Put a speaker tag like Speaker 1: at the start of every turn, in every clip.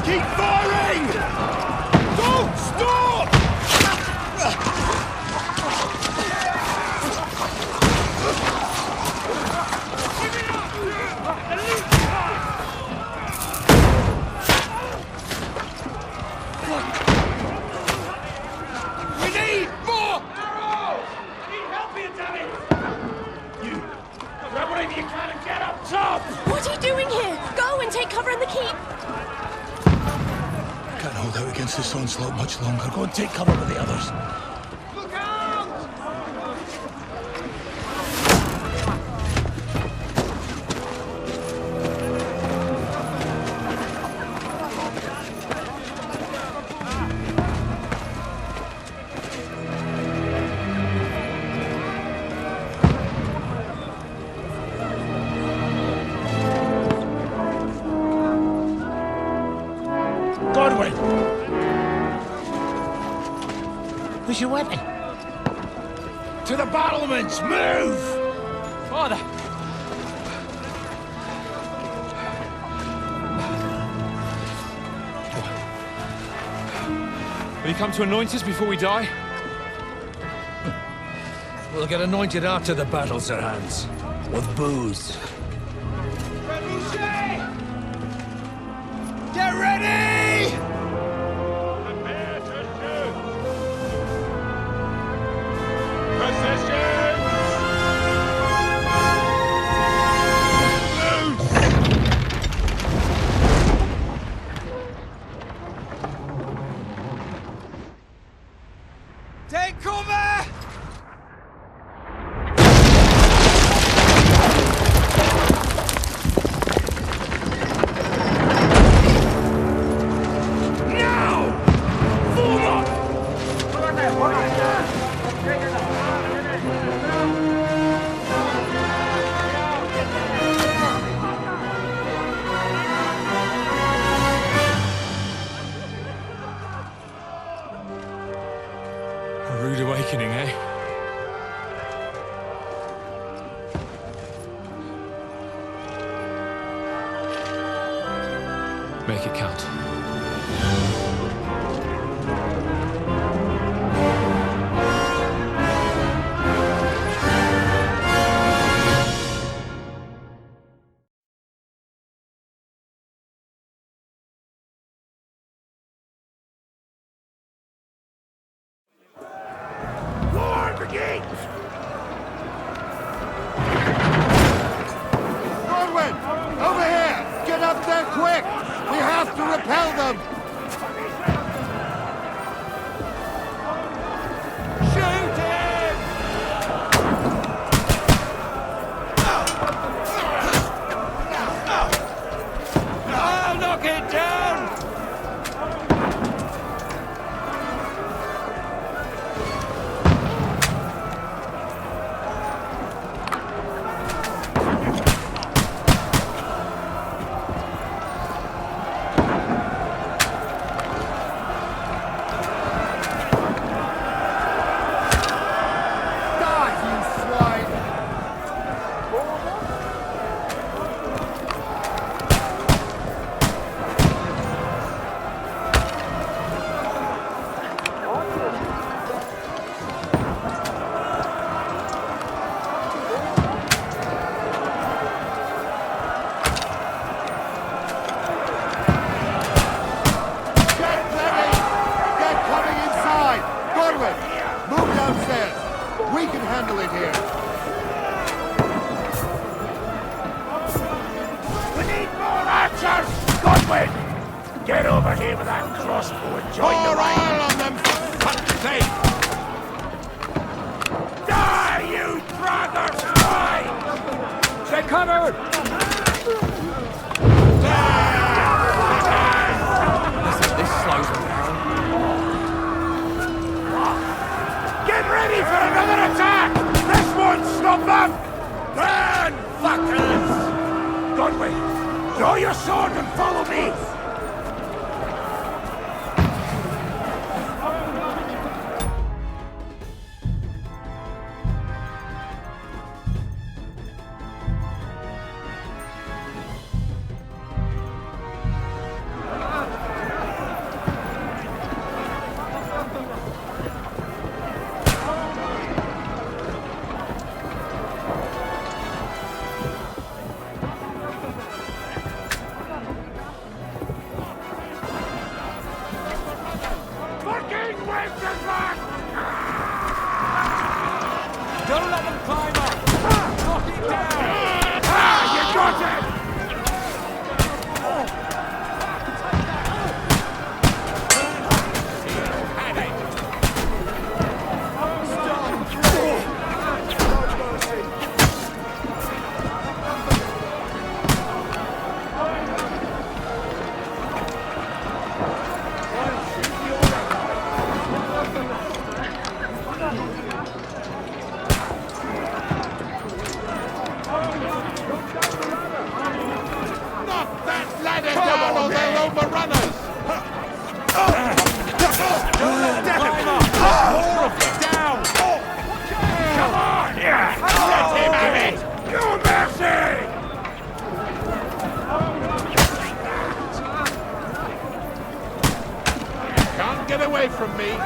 Speaker 1: Keep firing! Don't stop! We need more arrows!
Speaker 2: Need help here, damn it! You! Grab whatever you can and get up top!
Speaker 3: What are you doing here? Go and take cover in the keep!
Speaker 1: Can't hold out against this onslaught much longer. Go and take cover with the others.
Speaker 2: Look out!
Speaker 1: Godwin! Where's your weapon? To the battlements! Move!
Speaker 4: Father! Will you come to anoint us before we die?
Speaker 5: We'll get anointed after the battles are hands. With booze.
Speaker 1: Get ready!
Speaker 2: Prepare to shoot! Positions!
Speaker 1: Take cover!
Speaker 4: A rude awakening, eh? Make it count.
Speaker 2: War begins!
Speaker 1: Godwin! Over here! Get up there quick! We have to repel them! Shoot him! I'll knock it down!
Speaker 2: Godwin! Get over here with that crossbow and join the line!
Speaker 1: on them, for fuck's sake!
Speaker 2: Die, you braggart! Die!
Speaker 4: Take cover! This slows them down.
Speaker 2: Get ready for another attack! This won't stop them! Burn, fuckers! Godwin, draw your sword and follow me! Get away from me!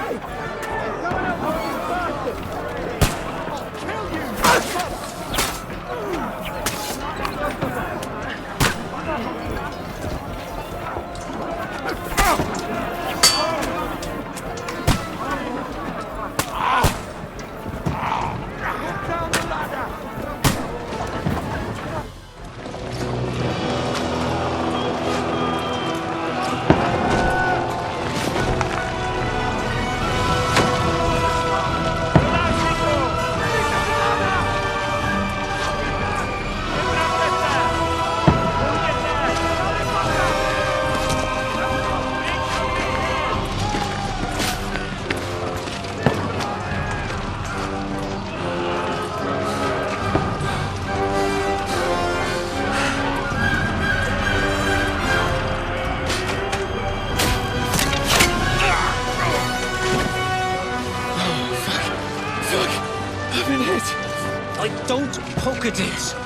Speaker 5: Don't poke at it.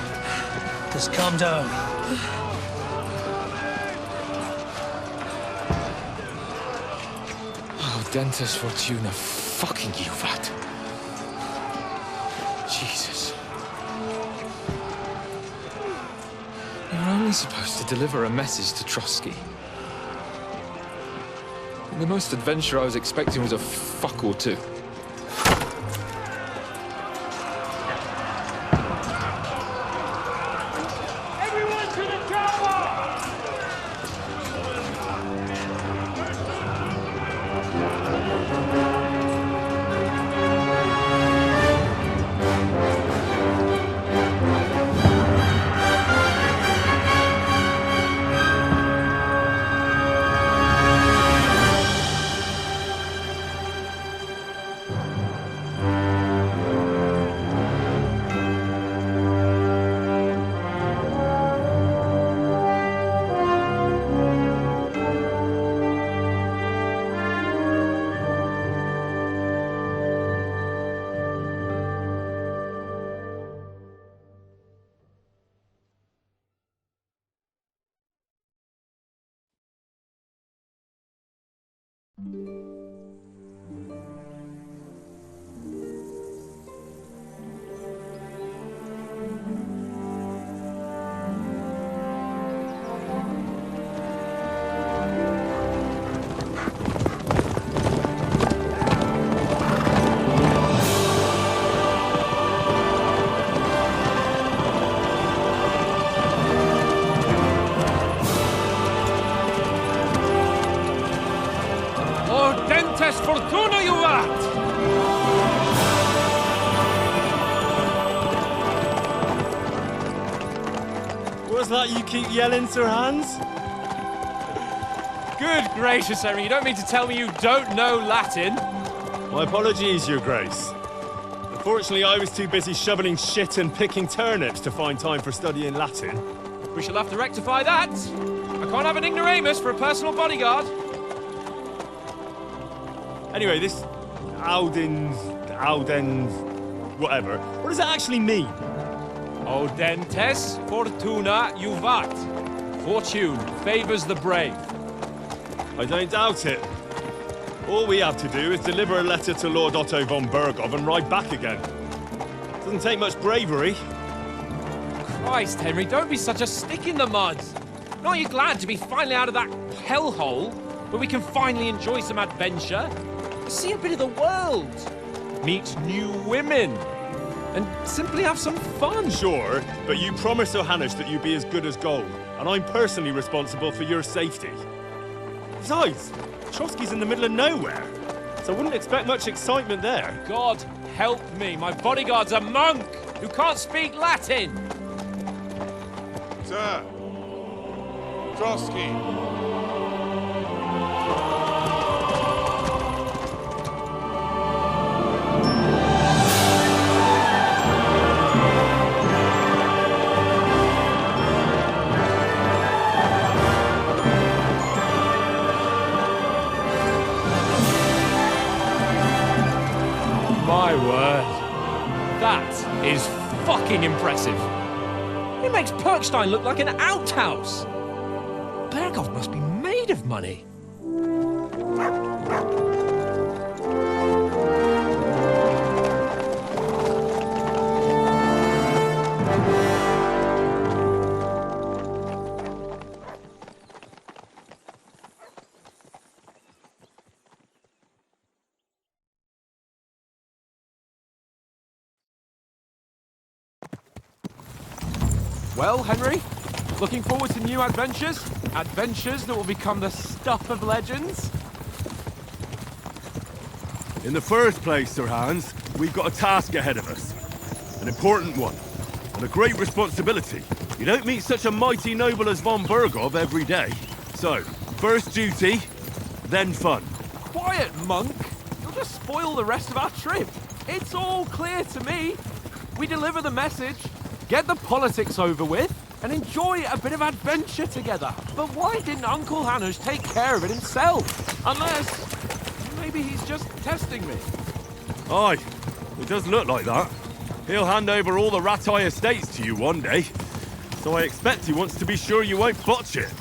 Speaker 5: Just calm down.
Speaker 4: Oh, Dentes Fortuna, fucking you, that. Jesus. You're only supposed to deliver a message to Trotsky. And the most adventure I was expecting was a fuck or two. Fortuna, you rat!
Speaker 6: What's that you keep yelling, Sir Hans?
Speaker 4: Good gracious, Henry, you don't mean to tell me you don't know Latin?
Speaker 6: My apologies, Your Grace. Unfortunately, I was too busy shoveling shit and picking turnips to find time for studying Latin.
Speaker 4: We shall have to rectify that. I can't have an ignoramus for a personal bodyguard.
Speaker 6: Anyway, this Audens, whatever. What does that actually mean?
Speaker 4: Audentes Fortuna Juvat. Fortune favors the brave.
Speaker 6: I don't doubt it. All we have to do is deliver a letter to Lord Otto von Berghoff and ride back again. Doesn't take much bravery.
Speaker 4: Christ, Henry, don't be such a stick in the mud. Aren't you glad to be finally out of that hellhole where we can finally enjoy some adventure? See a bit of the world, meet new women, and simply have some fun.
Speaker 6: Sure, but you promised Johannes that you'd be as good as gold, and I'm personally responsible for your safety. Besides, Trotsky's in the middle of nowhere, so I wouldn't expect much excitement there.
Speaker 4: God help me, my bodyguard's a monk who can't speak Latin.
Speaker 2: Sir! Trotsky!
Speaker 4: My word. That is fucking impressive. It makes Perkstein look like an outhouse. Berghoff must be made of money. Well, Henry, looking forward to new adventures? Adventures that will become the stuff of legends?
Speaker 6: In the first place, Sir Hans, we've got a task ahead of us. An important one, and a great responsibility. You don't meet such a mighty noble as von Bergov every day. So, first duty, then fun.
Speaker 4: Quiet, monk! You'll just spoil the rest of our trip. It's all clear to me. We deliver the message, get the politics over with, and enjoy a bit of adventure together. But why didn't Uncle Hanush take care of it himself? Unless, maybe he's just testing me.
Speaker 6: Aye, it does look like that. He'll hand over all the Ratai estates to you one day. So I expect he wants to be sure you won't botch it.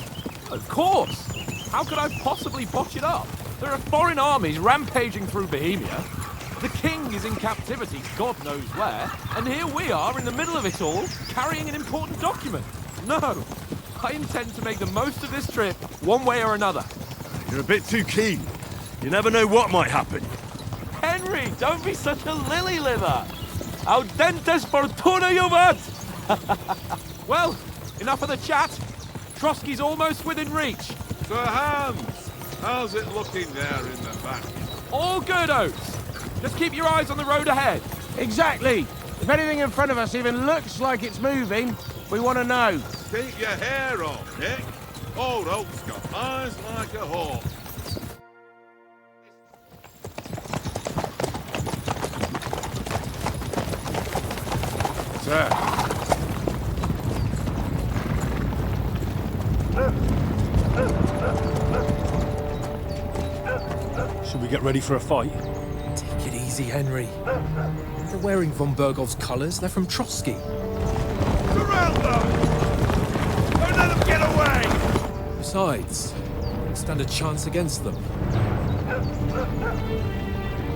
Speaker 4: Of course! How could I possibly botch it up? There are foreign armies rampaging through Bohemia. The king is in captivity, God knows where, and here we are in the middle of it all, carrying an important document. No, I intend to make the most of this trip, one way or another.
Speaker 6: You're a bit too keen. You never know what might happen.
Speaker 4: Henry, don't be such a lily-liver! Audentes fortuna juvat! Well, enough of the chat. Trotsky's almost within reach.
Speaker 2: Sir Hans, how's it looking there in the back?
Speaker 4: All good, Oates. Just keep your eyes on the road ahead.
Speaker 7: Exactly. If anything in front of us even looks like it's moving, we want to know.
Speaker 2: Keep your hair on, Nick. Old Oak's got eyes like a hawk. Sir.
Speaker 6: Should we get ready for a fight?
Speaker 4: Take it easy, Henry. They're wearing von Bergov's colours. They're from Trotsky.
Speaker 2: Surround them! Don't let them get away!
Speaker 4: Besides, we stand a chance against them.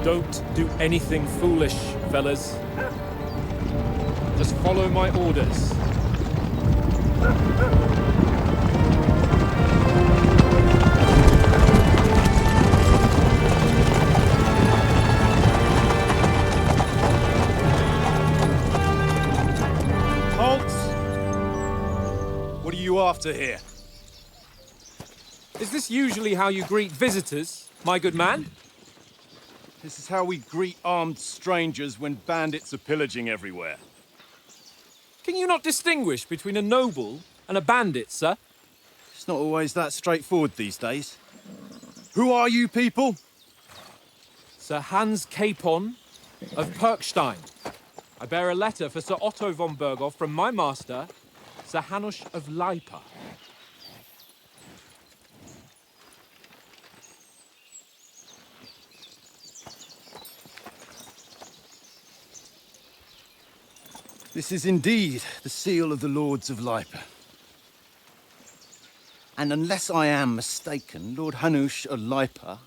Speaker 4: Don't do anything foolish, fellas. Just follow my orders.
Speaker 6: What are you after here?
Speaker 4: Is this usually how you greet visitors, my good man?
Speaker 8: This is how we greet armed strangers when bandits are pillaging everywhere.
Speaker 4: Can you not distinguish between a noble and a bandit, sir?
Speaker 8: It's not always that straightforward these days. Who are you people?
Speaker 4: Sir Hans Capon of Perkstein. I bear a letter for Sir Otto von Bergov from my master, Sir Hanush of Lipa.
Speaker 8: This is indeed the seal of the Lords of Lipa. And unless I am mistaken, Lord Hanush of Lipa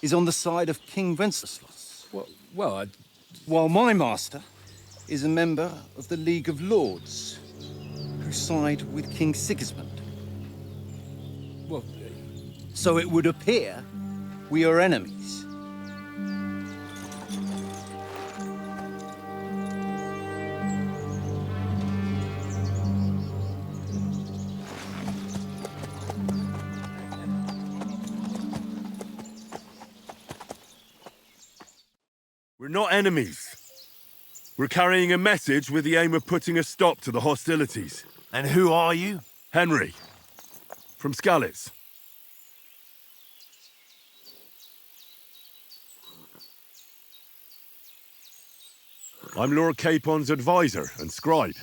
Speaker 8: is on the side of King Wenceslas. While my master is a member of the League of Lords, who side with King Sigismund. So it would appear we are enemies.
Speaker 6: We're not enemies. We're carrying a message with the aim of putting a stop to the hostilities.
Speaker 2: And who are you?
Speaker 6: Henry, from Skalitz. I'm Lord Capon's advisor and scribe,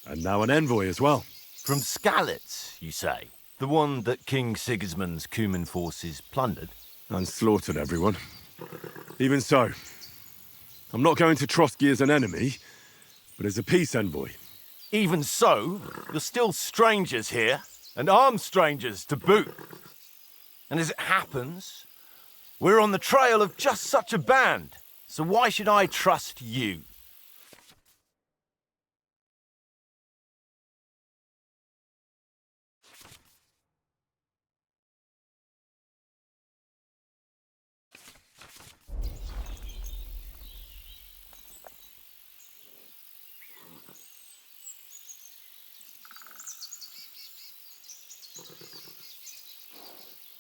Speaker 6: and now an envoy as well.
Speaker 9: From Skalitz, you say? The one that King Sigismund's Cuman forces plundered?
Speaker 6: And slaughtered everyone. Even so, I'm not going to Trotsky as an enemy, but as a peace envoy.
Speaker 9: Even so, you're still strangers here, and armed strangers to boot. And as it happens, We're on the trail of just such a band, so why should I trust you?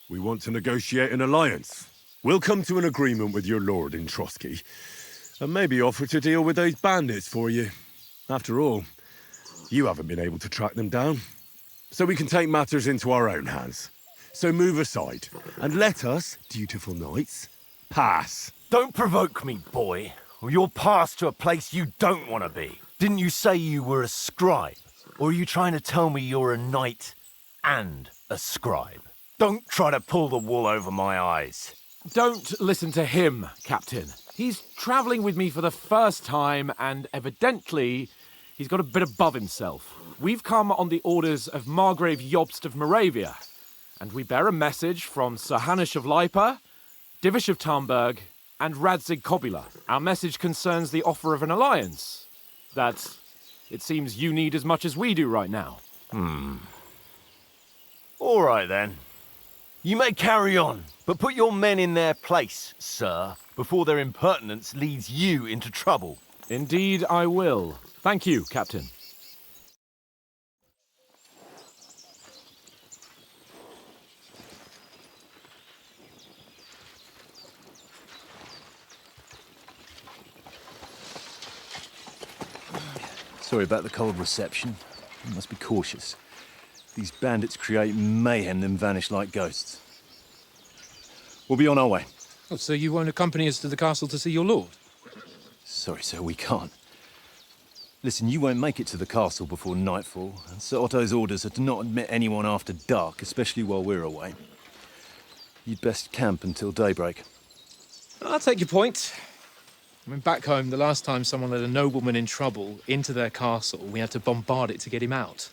Speaker 2: We want to negotiate an alliance. We'll come to an agreement with your lord in Trotsky, and maybe offer to deal with those bandits for you. After all, you haven't been able to track them down. So we can take matters into our own hands. So move aside, and let us, dutiful knights, pass.
Speaker 9: Don't provoke me, boy, or you'll pass to a place you don't want to be. Didn't you say you were a scribe? Or are you trying to tell me you're a knight and a scribe? Don't try to pull the wool over my eyes.
Speaker 10: Don't listen to him, Captain. He's travelling with me for the first time, and evidently, he's got a bit above himself. We've come on the orders of Margrave Jobst of Moravia, and we bear a message from Sir Hanush of Lipa, Divish of Tarnberg, and Radzig Kobula. Our message concerns the offer of an alliance that it seems you need as much as we do right now.
Speaker 9: All right, then. You may carry on, but put your men in their place, sir, before their impertinence leads you into trouble.
Speaker 10: Indeed, I will. Thank you, Captain.
Speaker 8: Sorry about the cold reception. You must be cautious. These bandits create mayhem, then vanish like ghosts. We'll be on our way.
Speaker 5: Oh, so you won't accompany us to the castle to see your lord?
Speaker 8: Sorry, sir, we can't. Listen, you won't make it to the castle before nightfall, and Sir Otto's orders are to not admit anyone after dark, especially while we're away. You'd best camp until daybreak.
Speaker 5: I'll take your point. I mean, back home, the last time someone let a nobleman in trouble into their castle, we had to bombard it to get him out.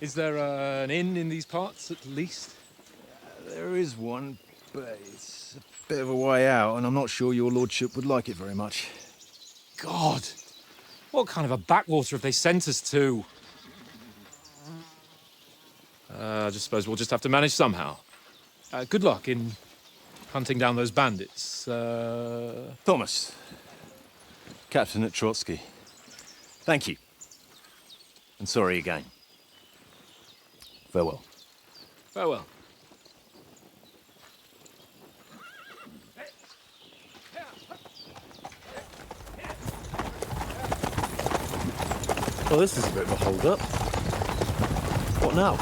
Speaker 5: Is there an inn in these parts, at least?
Speaker 8: There is one, but it's a bit of a way out, and I'm not sure your lordship would like it very much.
Speaker 5: God! What kind of a backwater have they sent us to? I just suppose we'll just have to manage somehow. Good luck in hunting down those bandits.
Speaker 8: Thomas, Captain at Trotsky. Thank you. And sorry again. Farewell.
Speaker 5: Farewell.
Speaker 6: Well, this is a bit of a hold-up. What now?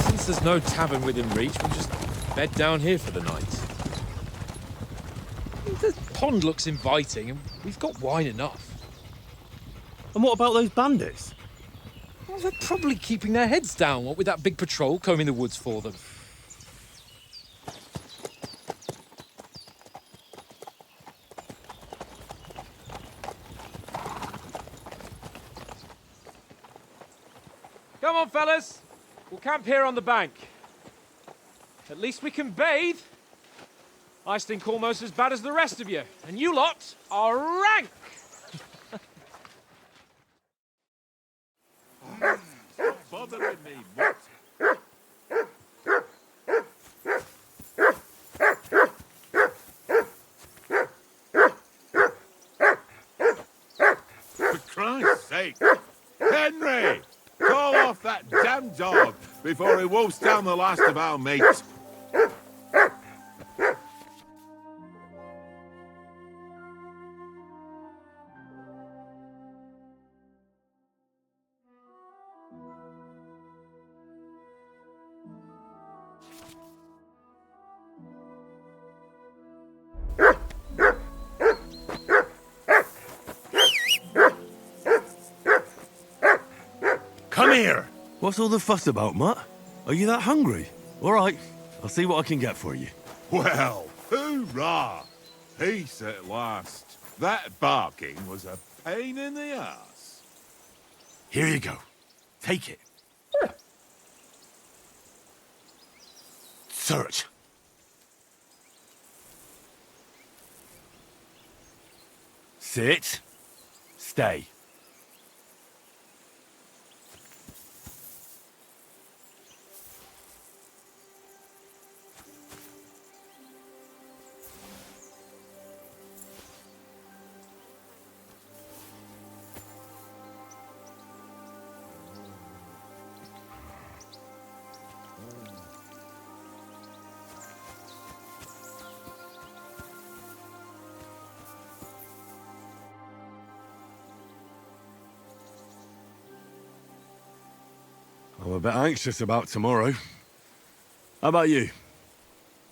Speaker 5: Since there's no tavern within reach, we'll just bed down here for the night. The pond looks inviting, and we've got wine enough.
Speaker 6: And what about those bandits?
Speaker 5: Well, they're probably keeping their heads down, what with that big patrol combing the woods for them. Come on, fellas. We'll camp here on the bank. At least we can bathe. I stink almost as bad as the rest of you, and you lot are rank!
Speaker 2: Stop bothering me, mutt. For Christ's sake! Henry! Call off that damn dog before he wolfs down the last of our mates.
Speaker 6: Come here! What's all the fuss about, Mutt? Are you that hungry? All right, I'll see what I can get for you.
Speaker 2: Well, hoorah! Peace at last. That barking was a pain in the ass.
Speaker 6: Here you go. Take it.
Speaker 9: Search. Sit. Stay.
Speaker 2: I'm a bit anxious about tomorrow. How about you?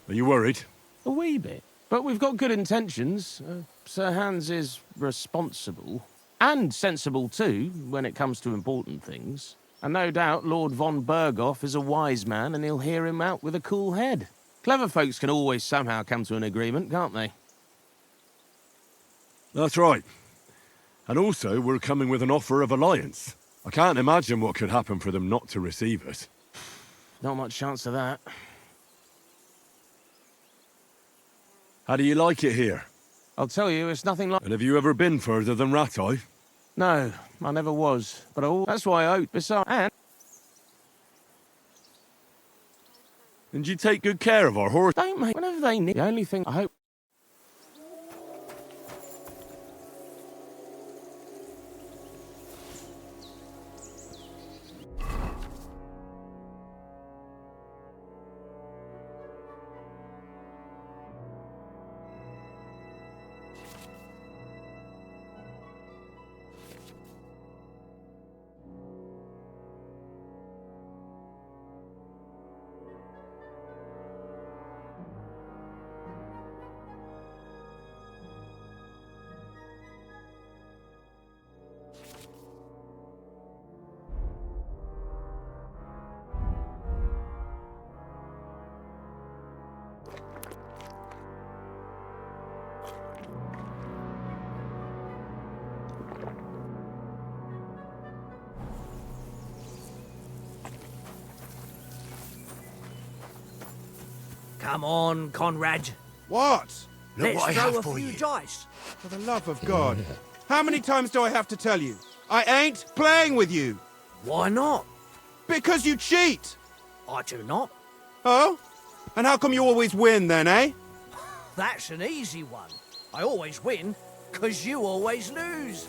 Speaker 2: Are you worried?
Speaker 7: A wee bit. But we've got good intentions. Sir Hans is responsible. And sensible too, when it comes to important things. And no doubt Lord von Berghoff is a wise man and he'll hear him out with a cool head. Clever folks can always somehow come to an agreement, can't they?
Speaker 2: That's right. And also, we're coming with an offer of alliance. I can't imagine what could happen for them not to receive us.
Speaker 7: Not much chance of that.
Speaker 2: How do you like it here?
Speaker 7: I'll tell you, it's nothing like...
Speaker 2: And have you ever been further than Ratai?
Speaker 7: No, I never was. But that's why I hope. Besides...
Speaker 2: And you take good care of our horse?
Speaker 7: Don't, mate. Whenever they need... The only thing I hope...
Speaker 11: Come on, Conrad.
Speaker 1: What?
Speaker 11: Let's
Speaker 9: what I
Speaker 11: throw
Speaker 9: have
Speaker 11: a
Speaker 9: for
Speaker 11: few
Speaker 9: you.
Speaker 11: dice.
Speaker 1: For the love of God. How many times do I have to tell you? I ain't playing with you.
Speaker 11: Why not?
Speaker 1: Because you cheat.
Speaker 11: I do not.
Speaker 1: Oh? And how come you always win then, eh?
Speaker 11: That's an easy one. I always win, 'cause you always lose.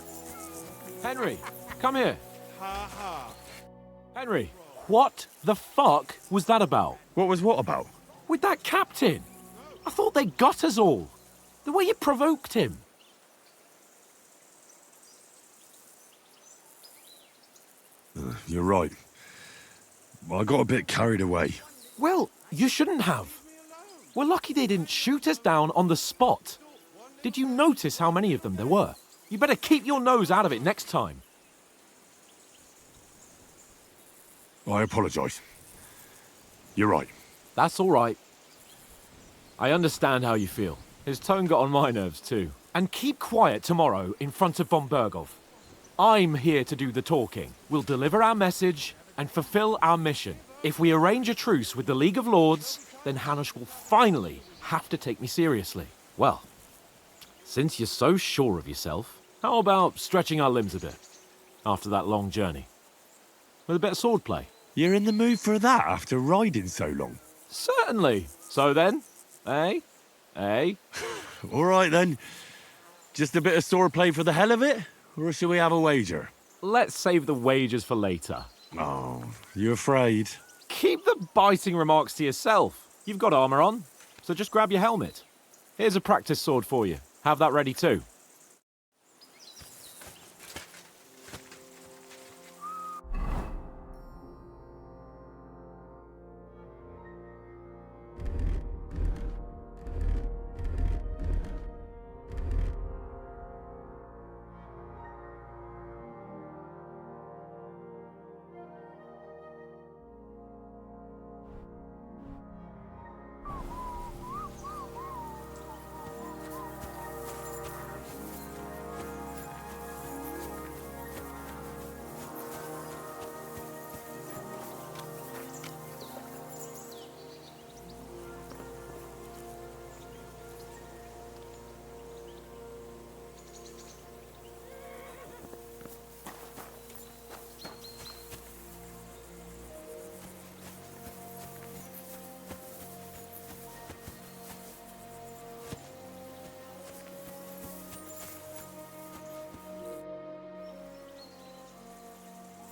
Speaker 10: Henry, come here.
Speaker 1: Ha ha.
Speaker 10: Henry, what the fuck was that about?
Speaker 2: What was what about?
Speaker 10: With that captain? I thought they got us all. The way you provoked him.
Speaker 2: You're right. I got a bit carried away.
Speaker 10: Well, you shouldn't have. We're lucky they didn't shoot us down on the spot. Did you notice how many of them there were? You better keep your nose out of it next time.
Speaker 2: I apologise. You're right.
Speaker 10: That's all right. I understand how you feel. His tone got on my nerves too. And keep quiet tomorrow in front of von Berghoff. I'm here to do the talking. We'll deliver our message and fulfill our mission. If we arrange a truce with the League of Lords, then Hanush will finally have to take me seriously. Well, since you're so sure of yourself, how about stretching our limbs a bit after that long journey? With a bit of swordplay.
Speaker 2: You're in the mood for that after riding so long?
Speaker 10: Certainly. So then, eh? Eh?
Speaker 2: All right then. Just a bit of swordplay for the hell of it? Or shall we have a wager?
Speaker 10: Let's save the wagers for later.
Speaker 2: Oh, you afraid?
Speaker 10: Keep the biting remarks to yourself. You've got armor on, so just grab your helmet. Here's a practice sword for you. Have that ready too.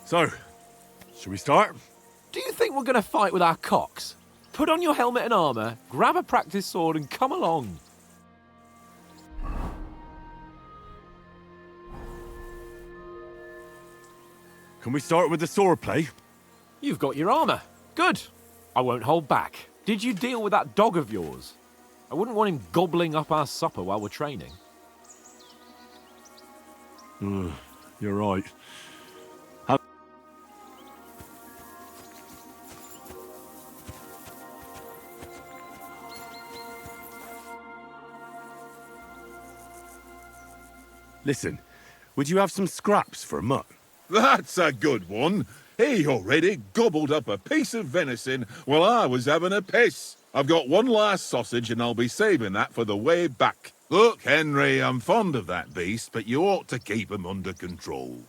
Speaker 2: So, shall we start?
Speaker 10: Do you think we're going to fight with our cocks? Put on your helmet and armour, grab a practice sword and come along.
Speaker 2: Can we start with the sword play?
Speaker 10: You've got your armour. Good. I won't hold back. Did you deal with that dog of yours? I wouldn't want him gobbling up our supper while we're training.
Speaker 2: You're right. Listen, would you have some scraps for Mutt?
Speaker 1: That's a good one. He already gobbled up a piece of venison while I was having a piss. I've got one last sausage and I'll be saving that for the way back. Look, Henry, I'm fond of that beast, but you ought to keep him under control.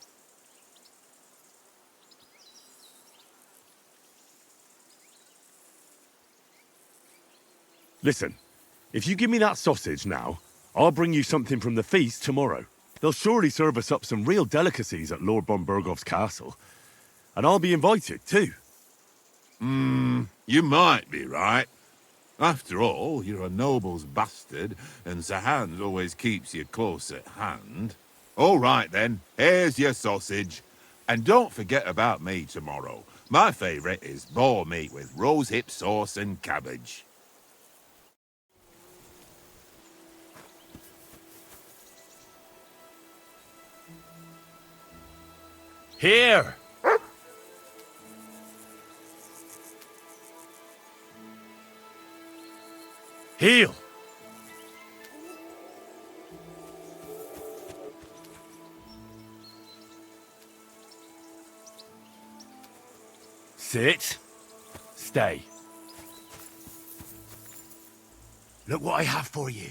Speaker 2: Listen, if you give me that sausage now, I'll bring you something from the feast tomorrow. They'll surely serve us up some real delicacies at Lord von Bergoff's castle. And I'll be invited, too.
Speaker 1: You might be right. After all, you're a noble's bastard, and Sir Hans always keeps you close at hand. All right, then. Here's your sausage. And don't forget about me tomorrow. My favourite is boar meat with rosehip sauce and cabbage.
Speaker 9: Here! Heel! Sit. Stay. Look what I have for you.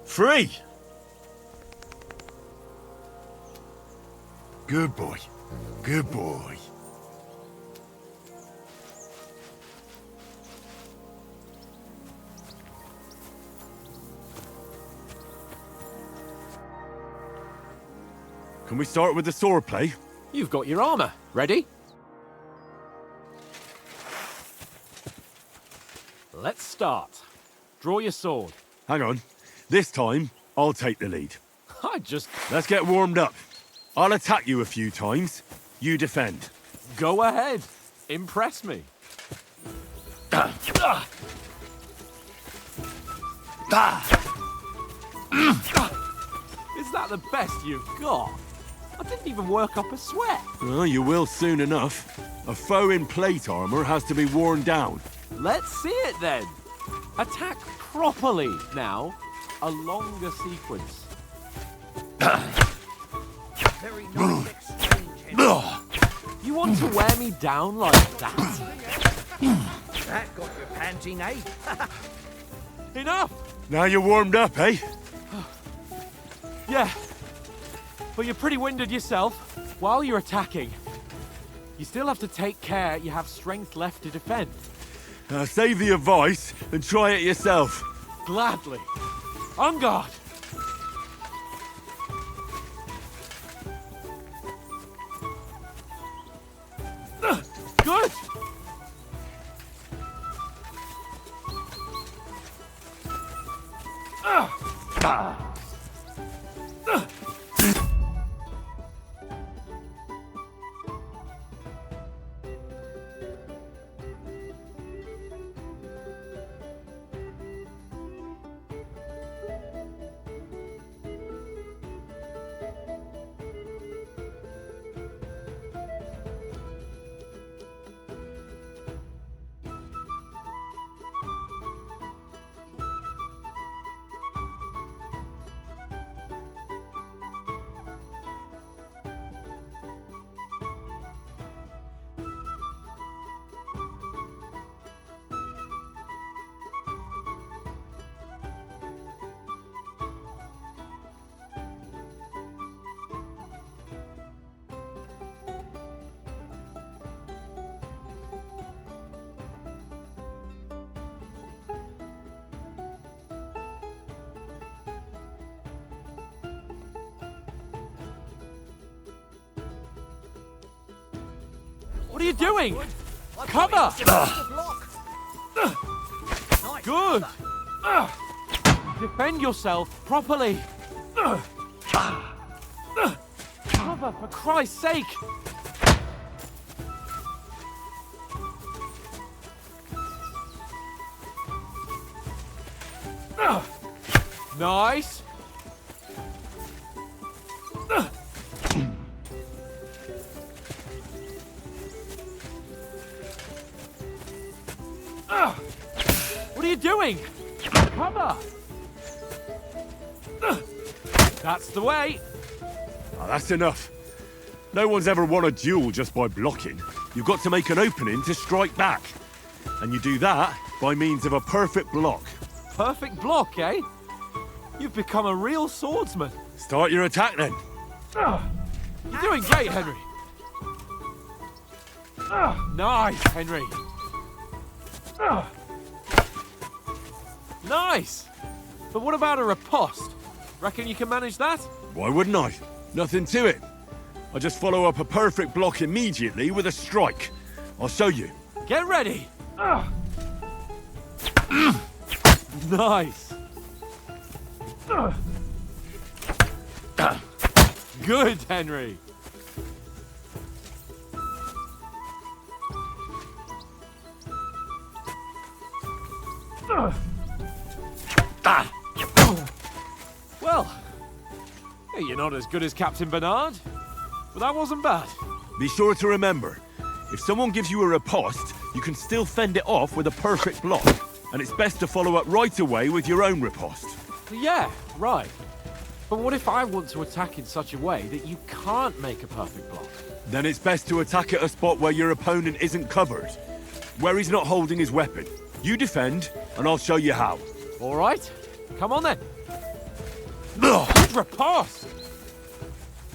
Speaker 9: Free! Good boy. Good boy.
Speaker 2: Can we start with the sword play?
Speaker 10: You've got your armour. Ready? Let's start. Draw your sword.
Speaker 2: Hang on. This time, I'll take the lead. Let's get warmed up. I'll attack you a few times. You defend.
Speaker 10: Go ahead. Impress me. Is that the best you've got? I didn't even work up a sweat.
Speaker 2: Well, you will soon enough. A foe in plate armor has to be worn down.
Speaker 10: Let's see it then. Attack properly now. A longer sequence.
Speaker 11: Very nice exchange, Henry.
Speaker 10: You want to wear me down like that?
Speaker 11: That got you panting, eh?
Speaker 10: Enough!
Speaker 2: Now you're warmed up, eh?
Speaker 10: Yeah. But you're pretty winded yourself. While you're attacking, you still have to take care you have strength left to defend.
Speaker 2: Save the advice and try it yourself.
Speaker 10: Gladly. On guard! Good! What are you doing? Cover! Good! Defend yourself properly! Cover, for Christ's sake! Nice! What are you doing? Cover! That's the way!
Speaker 2: Oh, that's enough. No one's ever won a duel just by blocking. You've got to make an opening to strike back. And you do that by means of a perfect block.
Speaker 10: Perfect block, eh? You've become a real swordsman.
Speaker 2: Start your attack then.
Speaker 10: You're doing great, Henry. Nice, Henry. Nice! But what about a riposte? Reckon you can manage that?
Speaker 2: Why wouldn't I? Nothing to it. I just follow up a perfect block immediately with a strike. I'll show you.
Speaker 10: Get ready! Nice! Good, Henry! Well, hey, you're not as good as Captain Bernard, but that wasn't bad.
Speaker 2: Be sure to remember, if someone gives you a riposte, you can still fend it off with a perfect block. And it's best to follow up right away with your own riposte.
Speaker 10: Yeah, right. But what if I want to attack in such a way that you can't make a perfect block?
Speaker 2: Then it's best to attack at a spot where your opponent isn't covered. Where he's not holding his weapon. You defend, and I'll show you how.
Speaker 10: All right. Come on then. Good riposte!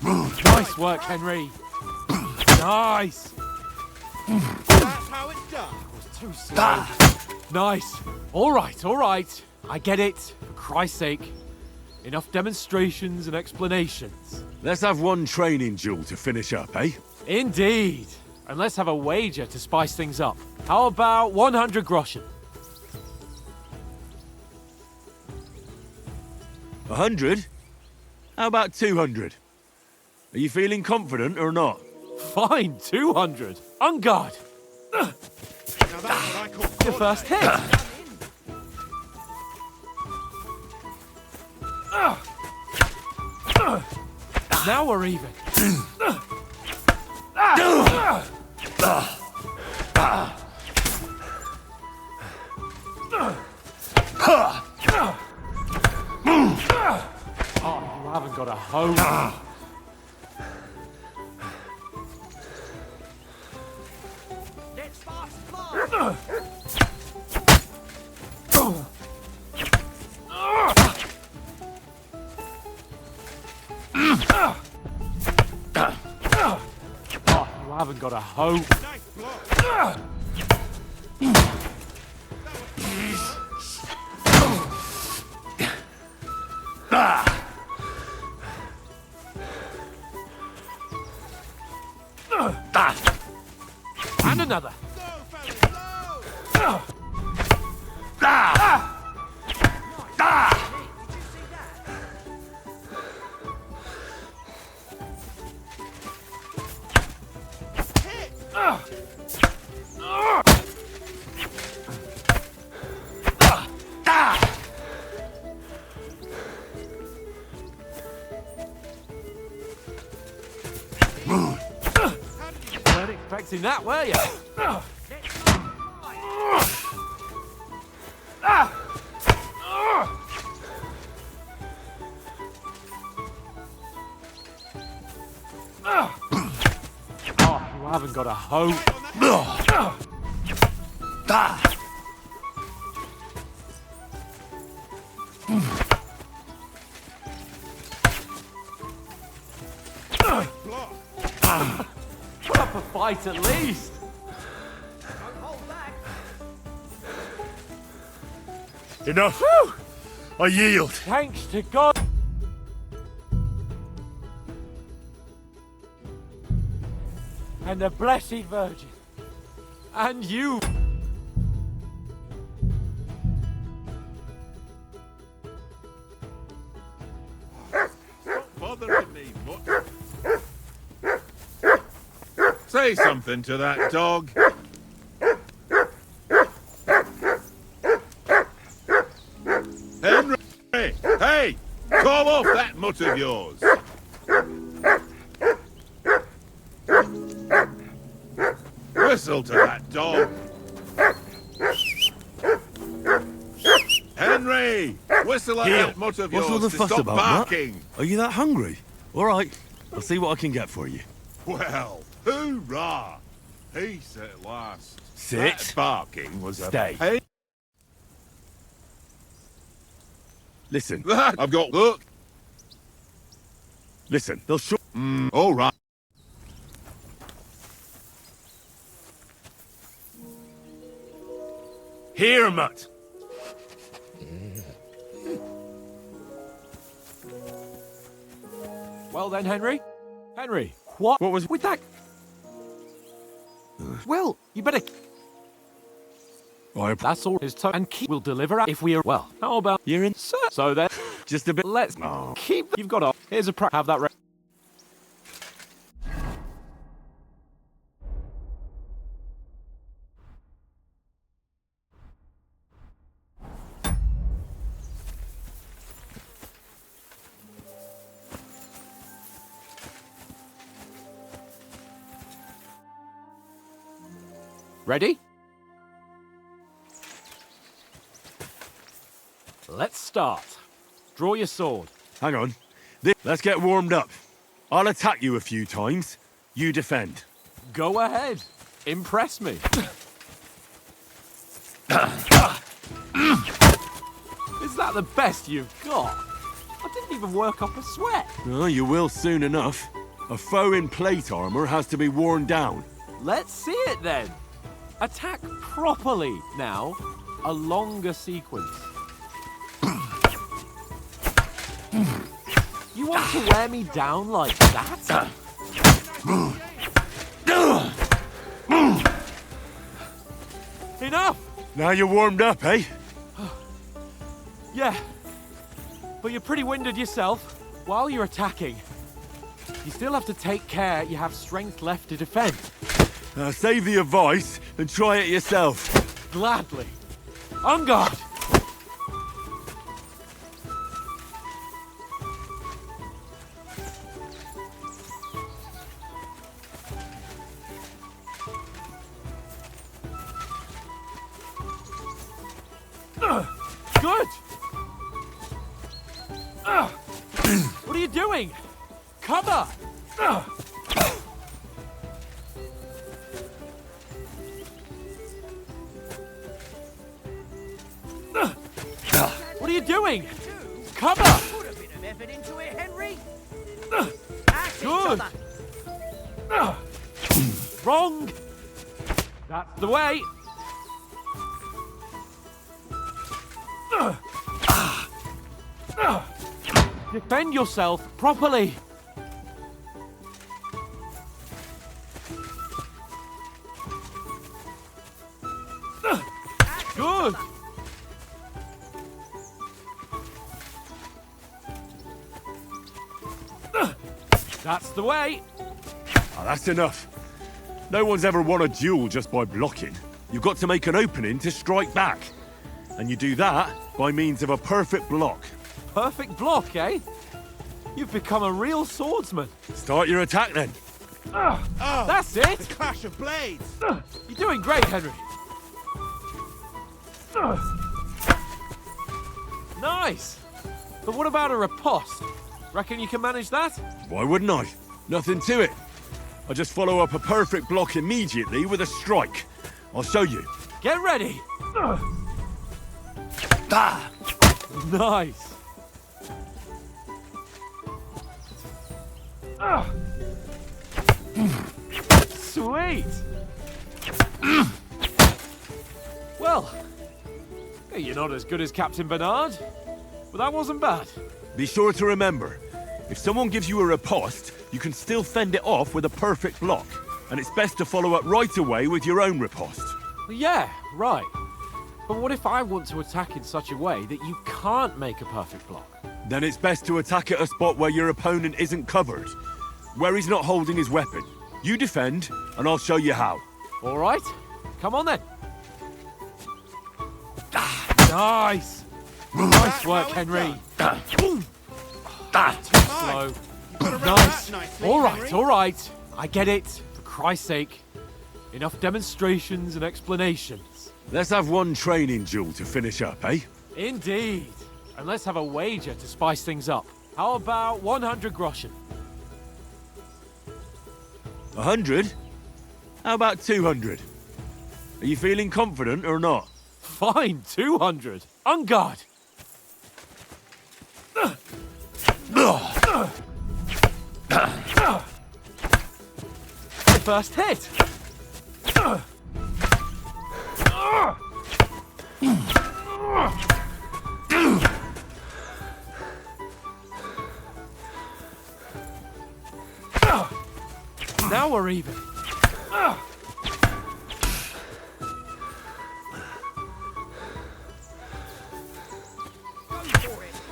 Speaker 10: Nice work, Henry. Nice.
Speaker 1: That's how it's done.
Speaker 10: That was too slow. Nice. All right. I get it. For Christ's sake. Enough demonstrations and explanations.
Speaker 2: Let's have one training duel to finish up, eh?
Speaker 10: Indeed. And let's have a wager to spice things up. How about 100 groschen?
Speaker 2: 100? How about 200? Are you feeling confident or not?
Speaker 10: Fine, 200. On guard.
Speaker 1: Now that's what I call
Speaker 10: Your first hit. Now we're even. Oh, you haven't got a hose.
Speaker 11: Let's fast fly.
Speaker 10: Oh, you haven't got a hose.
Speaker 1: nice block.
Speaker 10: And another.
Speaker 1: Go, fellas, go!
Speaker 10: Weren't expecting that, were you? Oh, you haven't got a hose.
Speaker 1: Block.
Speaker 10: Put up a fight at least.
Speaker 11: Don't hold back.
Speaker 6: Enough. I yield.
Speaker 10: Thanks to God. and the Blessed Virgin. And you.
Speaker 1: Stop bothering me, much. Say something to that dog. Henry! Hey! Call off that mutt of yours! Whistle to that dog! Henry! Whistle at that mutt of yours to stop barking!
Speaker 2: Matt? Are you that hungry? All right, I'll see what I can get for you.
Speaker 1: Well, hoorah! Peace at last.
Speaker 2: Sit.
Speaker 1: That barking was
Speaker 2: Stay.
Speaker 1: a pain.
Speaker 2: Listen.
Speaker 1: I've got look.
Speaker 2: Listen, they'll show.
Speaker 1: All right.
Speaker 2: Here, Mutt.
Speaker 10: Well then, Henry. Henry, what was with that? Well, you better. That's all his time, and keep. We'll deliver if we are. Well, how about
Speaker 2: you're in?
Speaker 10: So then,
Speaker 2: just a bit.
Speaker 10: Let's keep. You've got off. Here's a have that. Ready? Let's start. Draw your sword.
Speaker 2: Hang on. Let's get warmed up. I'll attack you a few times. You defend.
Speaker 10: Go ahead. Impress me. Is that the best you've got? I didn't even work up a sweat.
Speaker 2: Oh, you will soon enough. A foe in plate armor has to be worn down.
Speaker 10: Let's see it then. Attack properly now. A longer sequence. You want to wear me down like that? Enough!
Speaker 2: Now you're warmed up, eh?
Speaker 10: Yeah. But you're pretty winded yourself. While you're attacking, you still have to take care you have strength left to defend.
Speaker 2: Save the advice and try it yourself.
Speaker 10: Gladly. On guard! Good! What are you doing? Cover! What are you doing? Cover!
Speaker 11: Put a bit of effort into it, Henry.
Speaker 10: Good! Wrong! That's the way! Defend yourself properly! Good! That's the way!
Speaker 2: Oh, that's enough. No one's ever won a duel just by blocking. You've got to make an opening to strike back. And you do that by means of a perfect block.
Speaker 10: Perfect block, eh? You've become a real swordsman.
Speaker 2: Start your attack then.
Speaker 10: That's it!
Speaker 1: The clash of blades!
Speaker 10: You're doing great, Henry. Nice! But what about a riposte? Reckon you can manage that?
Speaker 2: Why wouldn't I? Nothing to it. I just follow up a perfect block immediately with a strike. I'll show you.
Speaker 10: Get ready! Nice! Sweet! Well, you're not as good as Captain Bernard, but that wasn't bad.
Speaker 2: Be sure to remember, if someone gives you a riposte, you can still fend it off with a perfect block. and it's best to follow up right away with your own riposte.
Speaker 10: Yeah, right. But what if I want to attack in such a way that you can't make a perfect block?
Speaker 2: Then it's best to attack at a spot where your opponent isn't covered, where he's not holding his weapon. You defend, and I'll show you how.
Speaker 10: All right, come on then. Nice! Nice work, Henry. Too slow. Nice. All right. I get it. For Christ's sake. Enough demonstrations and explanations.
Speaker 2: Let's have one training duel to finish up, eh?
Speaker 10: Indeed. And let's have a wager to spice things up. How about 100 groschen?
Speaker 2: 100? How about 200? Are you feeling confident or not?
Speaker 10: Fine, 200. On guard. First hit. Now we're even.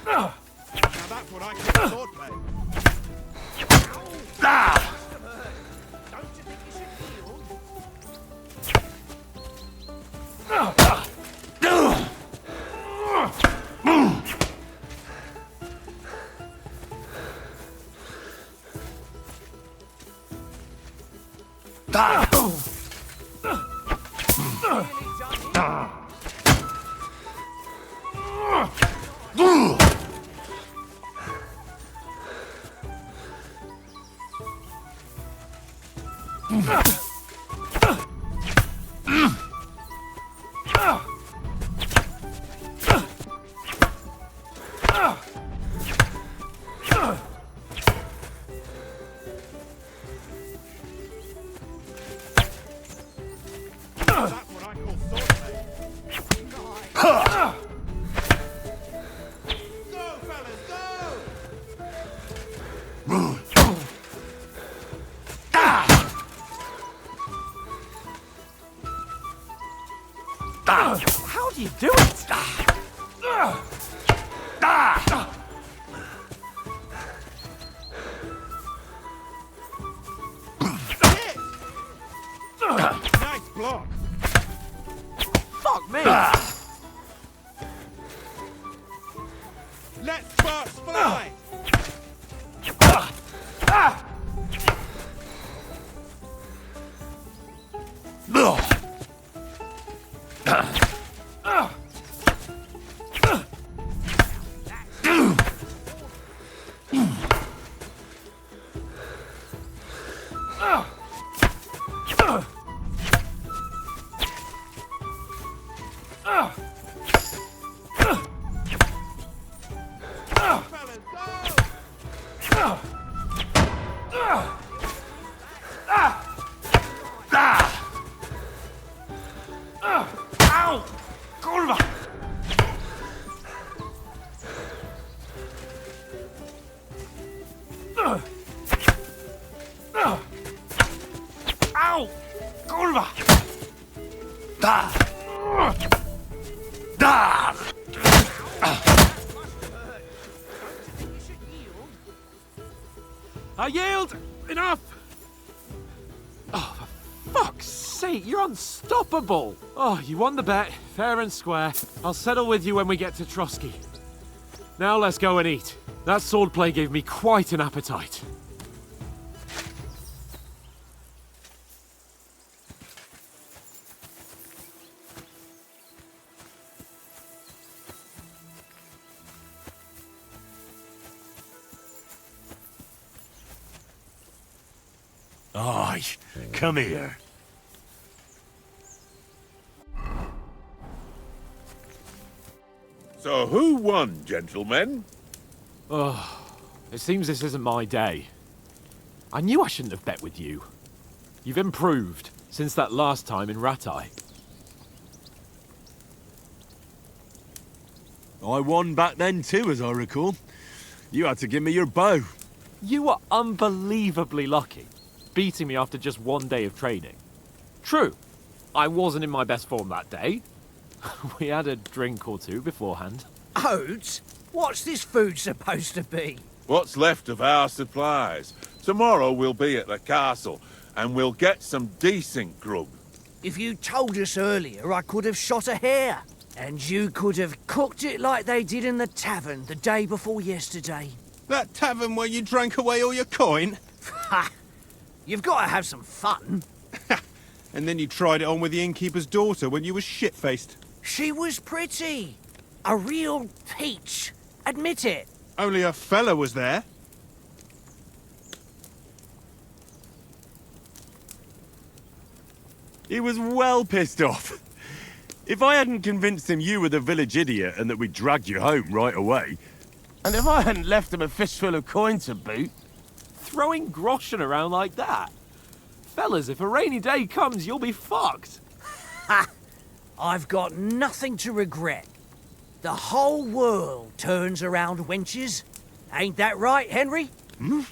Speaker 1: Now that's what I call swordplay.
Speaker 10: How do you do it?
Speaker 1: Nice block.
Speaker 10: Fuck me.
Speaker 1: Let's sparks fly.
Speaker 10: I yield! Enough! Oh, for fuck's sake, you're unstoppable! Oh, you won the bet, fair and square. I'll settle with you when we get to Trotsky. Now let's go and eat. That swordplay gave me quite an appetite.
Speaker 2: Aye, come here.
Speaker 1: So who won, gentlemen?
Speaker 10: Oh, it seems this isn't my day. I knew I shouldn't have bet with you. You've improved since that last time in Ratai.
Speaker 2: I won back then too, as I recall. You had to give me your bow.
Speaker 10: You were unbelievably lucky. beating me after just one day of training. True, I wasn't in my best form that day. We had a drink or two beforehand.
Speaker 11: Oats? What's this food supposed to be?
Speaker 1: What's left of our supplies. Tomorrow we'll be at the castle, and we'll get some decent grub.
Speaker 11: If you told us earlier, I could have shot a hare. And you could have cooked it like they did in the tavern the day before yesterday.
Speaker 12: That tavern where you drank away all your coin?
Speaker 11: Ha! You've got to have some fun.
Speaker 12: And then you tried it on with the innkeeper's daughter when you were shit-faced.
Speaker 11: She was pretty. A real peach. Admit it.
Speaker 12: Only a fella was there.
Speaker 2: He was well pissed off. If I hadn't convinced him you were the village idiot and that we'd drag you home right away...
Speaker 7: And if I hadn't left him a fistful of coin to boot...
Speaker 10: Throwing groschen around like that? Fellas, if a rainy day comes, you'll be fucked.
Speaker 11: Ha! I've got nothing to regret. The whole world turns around wenches. Ain't that right, Henry?
Speaker 2: Hmm?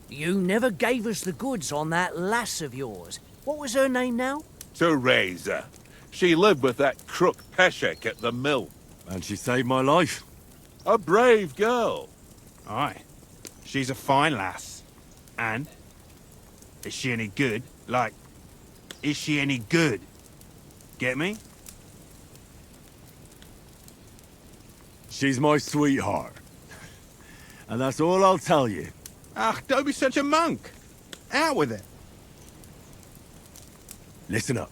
Speaker 11: You never gave us the goods on that lass of yours. What was her name now?
Speaker 1: Teresa. She lived with that crook Peshek at the mill.
Speaker 2: And she saved my life.
Speaker 1: A brave girl.
Speaker 12: Aye. She's a fine lass. And? Is she any good? Like, is she any good? Get me?
Speaker 2: She's my sweetheart. And that's all I'll tell you.
Speaker 12: Ah, don't be such a monk. Out with it.
Speaker 2: Listen up.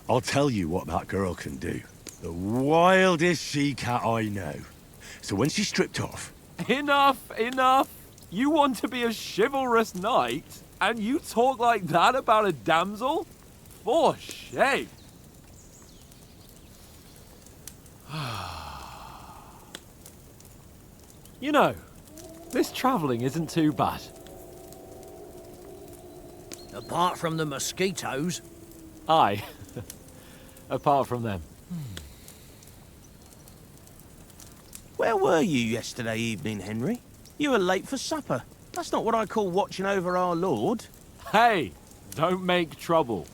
Speaker 2: I'll tell you what that girl can do. The wildest she-cat I know. So when she's stripped off...
Speaker 10: Enough, enough. You want to be a chivalrous knight, and you talk like that about a damsel? For shame. You know, this travelling isn't too bad.
Speaker 11: Apart from the mosquitoes.
Speaker 10: Aye. Apart from them.
Speaker 7: Where were you yesterday evening, Henry? You were late for supper. That's not what I call watching over our lord.
Speaker 10: Hey, don't make trouble.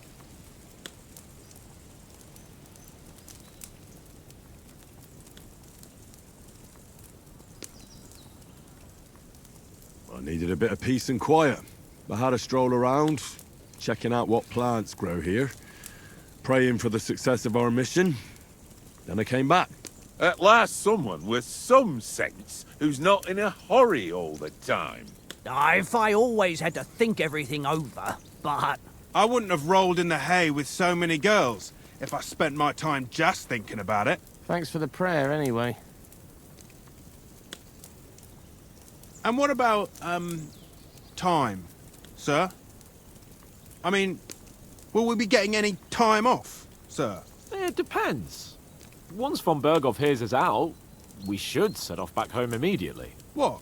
Speaker 2: I needed a bit of peace and quiet. I had a stroll around, checking out what plants grow here, praying for the success of our mission. Then I came back.
Speaker 1: At last someone with some sense who's not in a hurry all the time.
Speaker 11: If I always had to think everything over, but...
Speaker 12: I wouldn't have rolled in the hay with so many girls if I spent my time just thinking about it.
Speaker 7: Thanks for the prayer, anyway.
Speaker 12: And what about, time, sir? I mean, will we be getting any time off, sir?
Speaker 10: It depends. Once von Berghoff hears us out, we should set off back home immediately.
Speaker 12: What?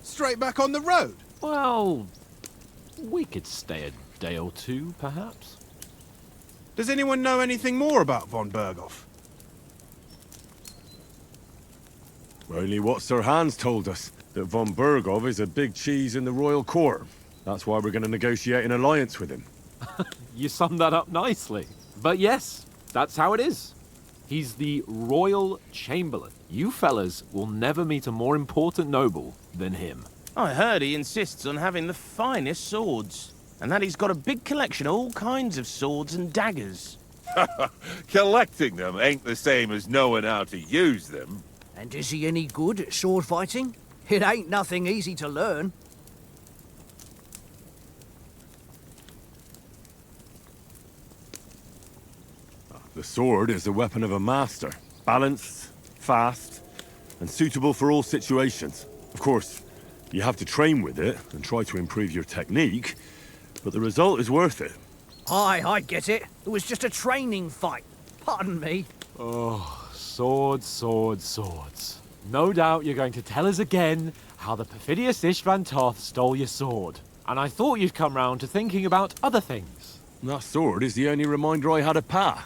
Speaker 12: Straight back on the road?
Speaker 10: Well, we could stay a day or two, perhaps.
Speaker 12: Does anyone know anything more about von Berghoff?
Speaker 2: Only what Sir Hans told us, that von Berghoff is a big cheese in the royal court. That's why we're going to negotiate an alliance with him.
Speaker 10: You summed that up nicely. But yes, that's how it is. He's the Royal Chamberlain. You fellas will never meet a more important noble than him.
Speaker 7: I heard he insists on having the finest swords, and that he's got a big collection of all kinds of swords and daggers.
Speaker 1: Collecting them ain't the same as knowing how to use them.
Speaker 11: And is he any good at sword fighting? It ain't nothing easy to learn.
Speaker 2: The sword is the weapon of a master. Balanced, fast, and suitable for all situations. Of course, you have to train with it and try to improve your technique, but the result is worth it.
Speaker 11: Aye, I get it. It was just a training fight. Pardon me.
Speaker 10: Oh, swords, swords, swords. No doubt you're going to tell us again how the perfidious Istvan Toth stole your sword. And I thought you'd come round to thinking about other things.
Speaker 2: That sword is the only reminder I had of Pa.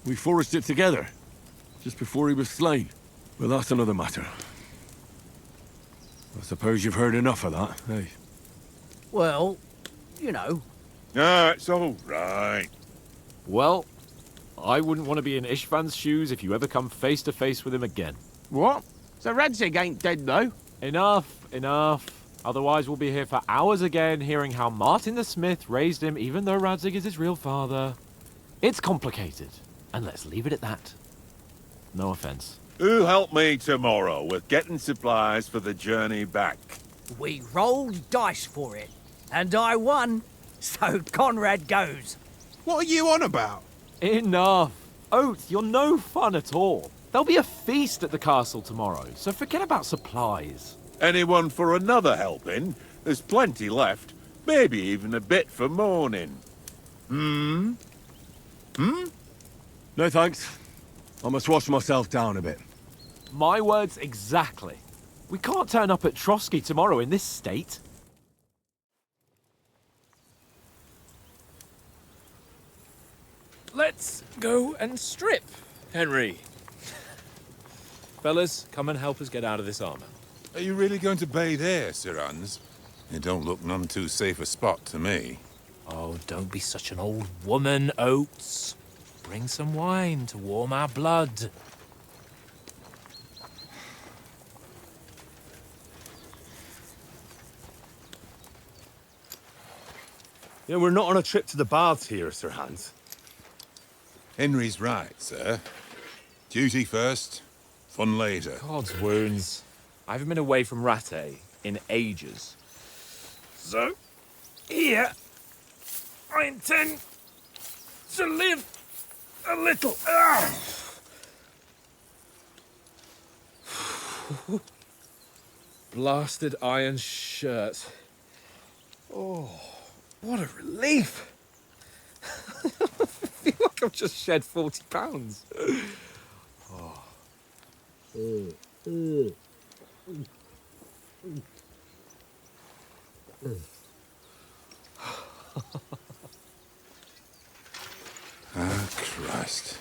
Speaker 2: We forged it together, just before he was slain. But that's another matter. I suppose you've heard enough of that, eh?
Speaker 11: Well, you know.
Speaker 1: Ah, it's all right.
Speaker 10: Well, I wouldn't want to be in Ishvan's shoes if you ever come face to face with him again.
Speaker 7: What? So Radzig ain't dead, though?
Speaker 10: Enough. Otherwise, we'll be here for hours again, hearing how Martin the Smith raised him, even though Radzig is his real father. It's complicated, and let's leave it at that. No offense.
Speaker 1: Who'll help me tomorrow with getting supplies for the journey back?
Speaker 11: We rolled dice for it, and I won, so Conrad goes.
Speaker 12: What are you on about?
Speaker 10: Enough. Oath, you're no fun at all. There'll be a feast at the castle tomorrow, so forget about supplies.
Speaker 1: Anyone for another helping? There's plenty left. Maybe even a bit for morning.
Speaker 2: No thanks. I must wash myself down a bit.
Speaker 10: My words exactly. We can't turn up at Trotsky tomorrow in this state.
Speaker 4: Let's go and strip, Henry. Fellas, come and help us get out of this armor.
Speaker 1: Are you really going to bathe here, Sir Hans? It don't look none too safe a spot to me.
Speaker 4: Oh, don't be such an old woman, Oates. Bring some wine to warm our blood.
Speaker 6: Yeah, we're not on a trip to the baths here, Sir Hans.
Speaker 1: Henry's right, sir. Duty first, fun later.
Speaker 4: God's wounds. I haven't been away from Ratte in ages. So, here, I intend to live a little. Blasted iron shirt. Oh, what a relief. I feel like I've just shed 40 pounds.
Speaker 1: Ah, Christ.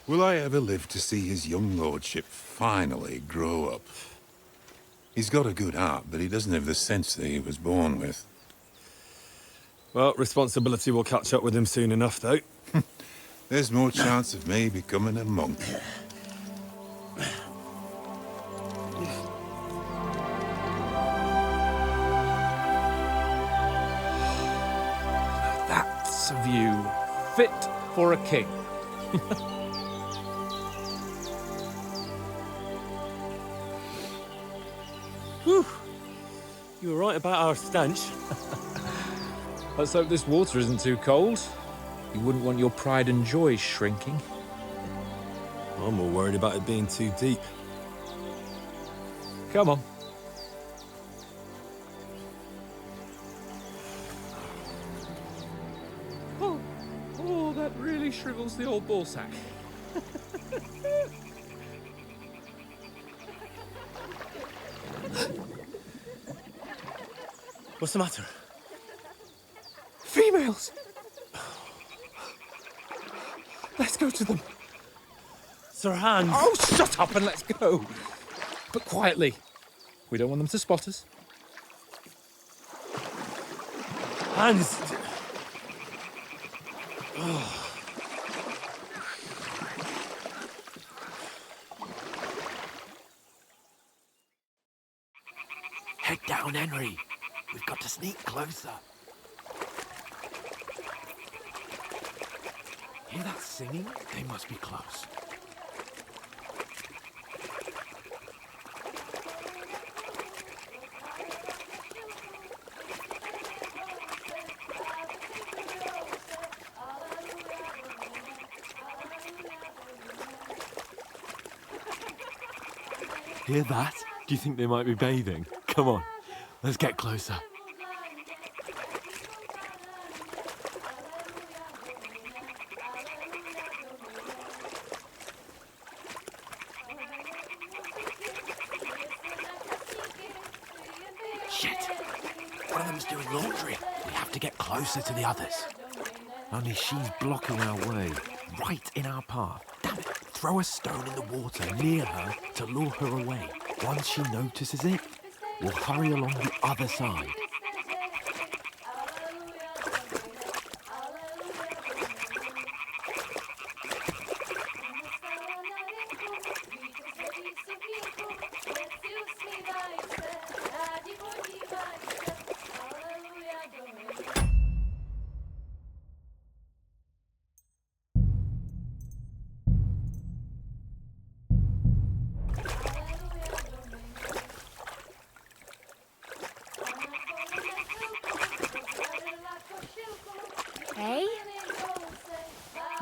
Speaker 1: Will I ever live to see his young lordship finally grow up? He's got a good heart, but he doesn't have the sense that he was born with.
Speaker 6: Well, responsibility will catch up with him soon enough, though.
Speaker 1: There's more chance of me becoming a monk.
Speaker 4: That's a view fit for a king.
Speaker 6: Whew. You were right about our stench.
Speaker 4: Let's hope this water isn't too cold. You wouldn't want your pride and joy shrinking.
Speaker 6: I'm more worried about it being too deep.
Speaker 4: Come on. Oh, that really shrivels the old ball sack.
Speaker 6: What's the matter?
Speaker 4: Females! Let's go to them.
Speaker 6: Sir Hans!
Speaker 4: Oh, shut up and let's go. But quietly. We don't want them to spot us.
Speaker 6: Hans!
Speaker 9: Head down, Henry. We've got to sneak closer. Hear that singing? They must be close. Hear that?
Speaker 10: Do you think they might be bathing? Come on, let's get closer.
Speaker 9: Shit! One of them's doing laundry. We have to get closer to the others.
Speaker 10: Only she's blocking our way, right in our path.
Speaker 9: Damn it! Throw a stone in the water near her to lure her away. Once she notices it, we'll hurry along the other side.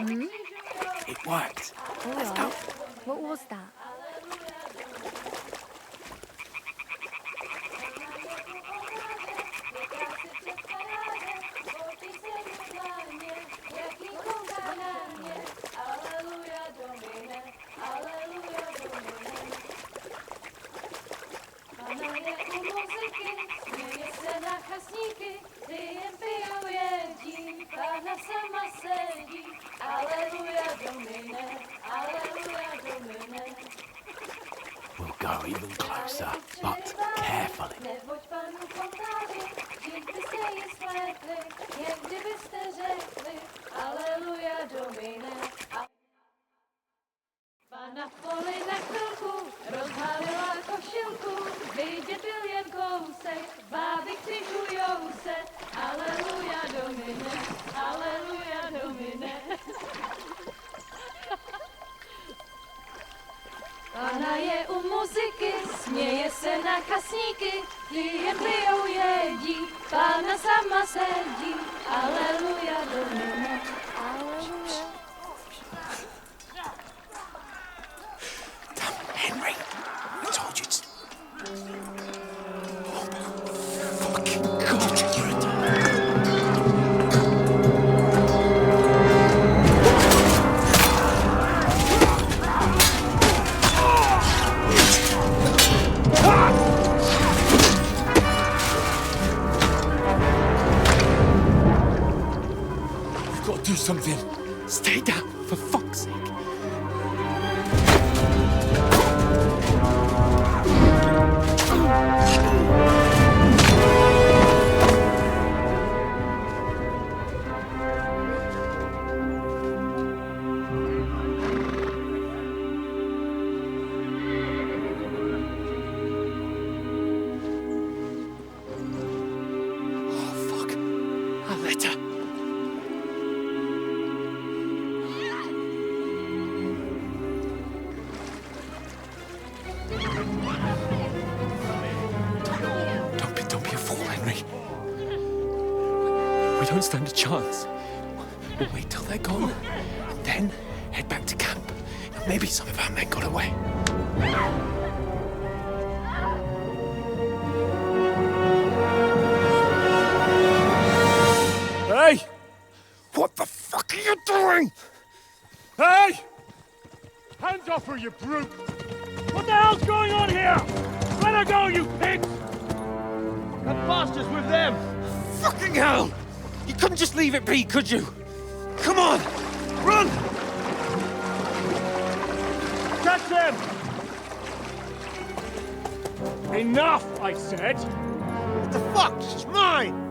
Speaker 10: It worked.
Speaker 13: All
Speaker 10: Let's
Speaker 13: right.
Speaker 10: go.
Speaker 13: What was that?
Speaker 10: We'll go even closer, but carefully.
Speaker 14: Pana v poli na chvilku rozhalila košilku, vidět byl jen kousek, báby křižujou se, aleluja Domine, aleluja Domine. Pana je u muziky, směje se na kasníky, ty jen pijou jedí, Pána sama sedí, aleluja Domine, aleluja.
Speaker 10: Henry, I told you to... Oh, fucking God, you're a... You've got to do something. Stay down, for fuck's sake. Don't be a fool, Henry. We don't stand a chance. We'll wait till they're gone, and then head back to camp. Maybe some of our men got away.
Speaker 6: Hey!
Speaker 10: What the fuck are you doing?
Speaker 6: Hey! Hands off her, you brute! What the hell's going on here? Let her go, you pigs! That bastard's with them!
Speaker 10: Fucking hell! You couldn't just leave it be, could you? Come on! Run!
Speaker 6: Catch them! Enough, I said!
Speaker 9: What the fuck? She's mine!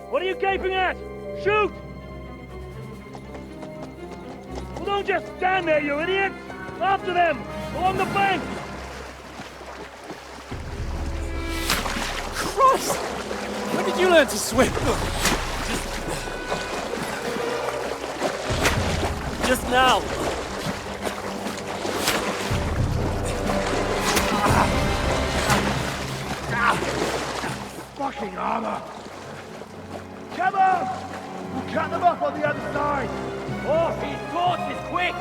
Speaker 6: What are you gaping at? Shoot! Well, don't just stand there, you idiots! After them! Along the bank!
Speaker 10: Christ! When did you learn to swim?
Speaker 6: Just now! Fucking armor! Come on! We'll cut them off on the other side! Oh, these torches, quick!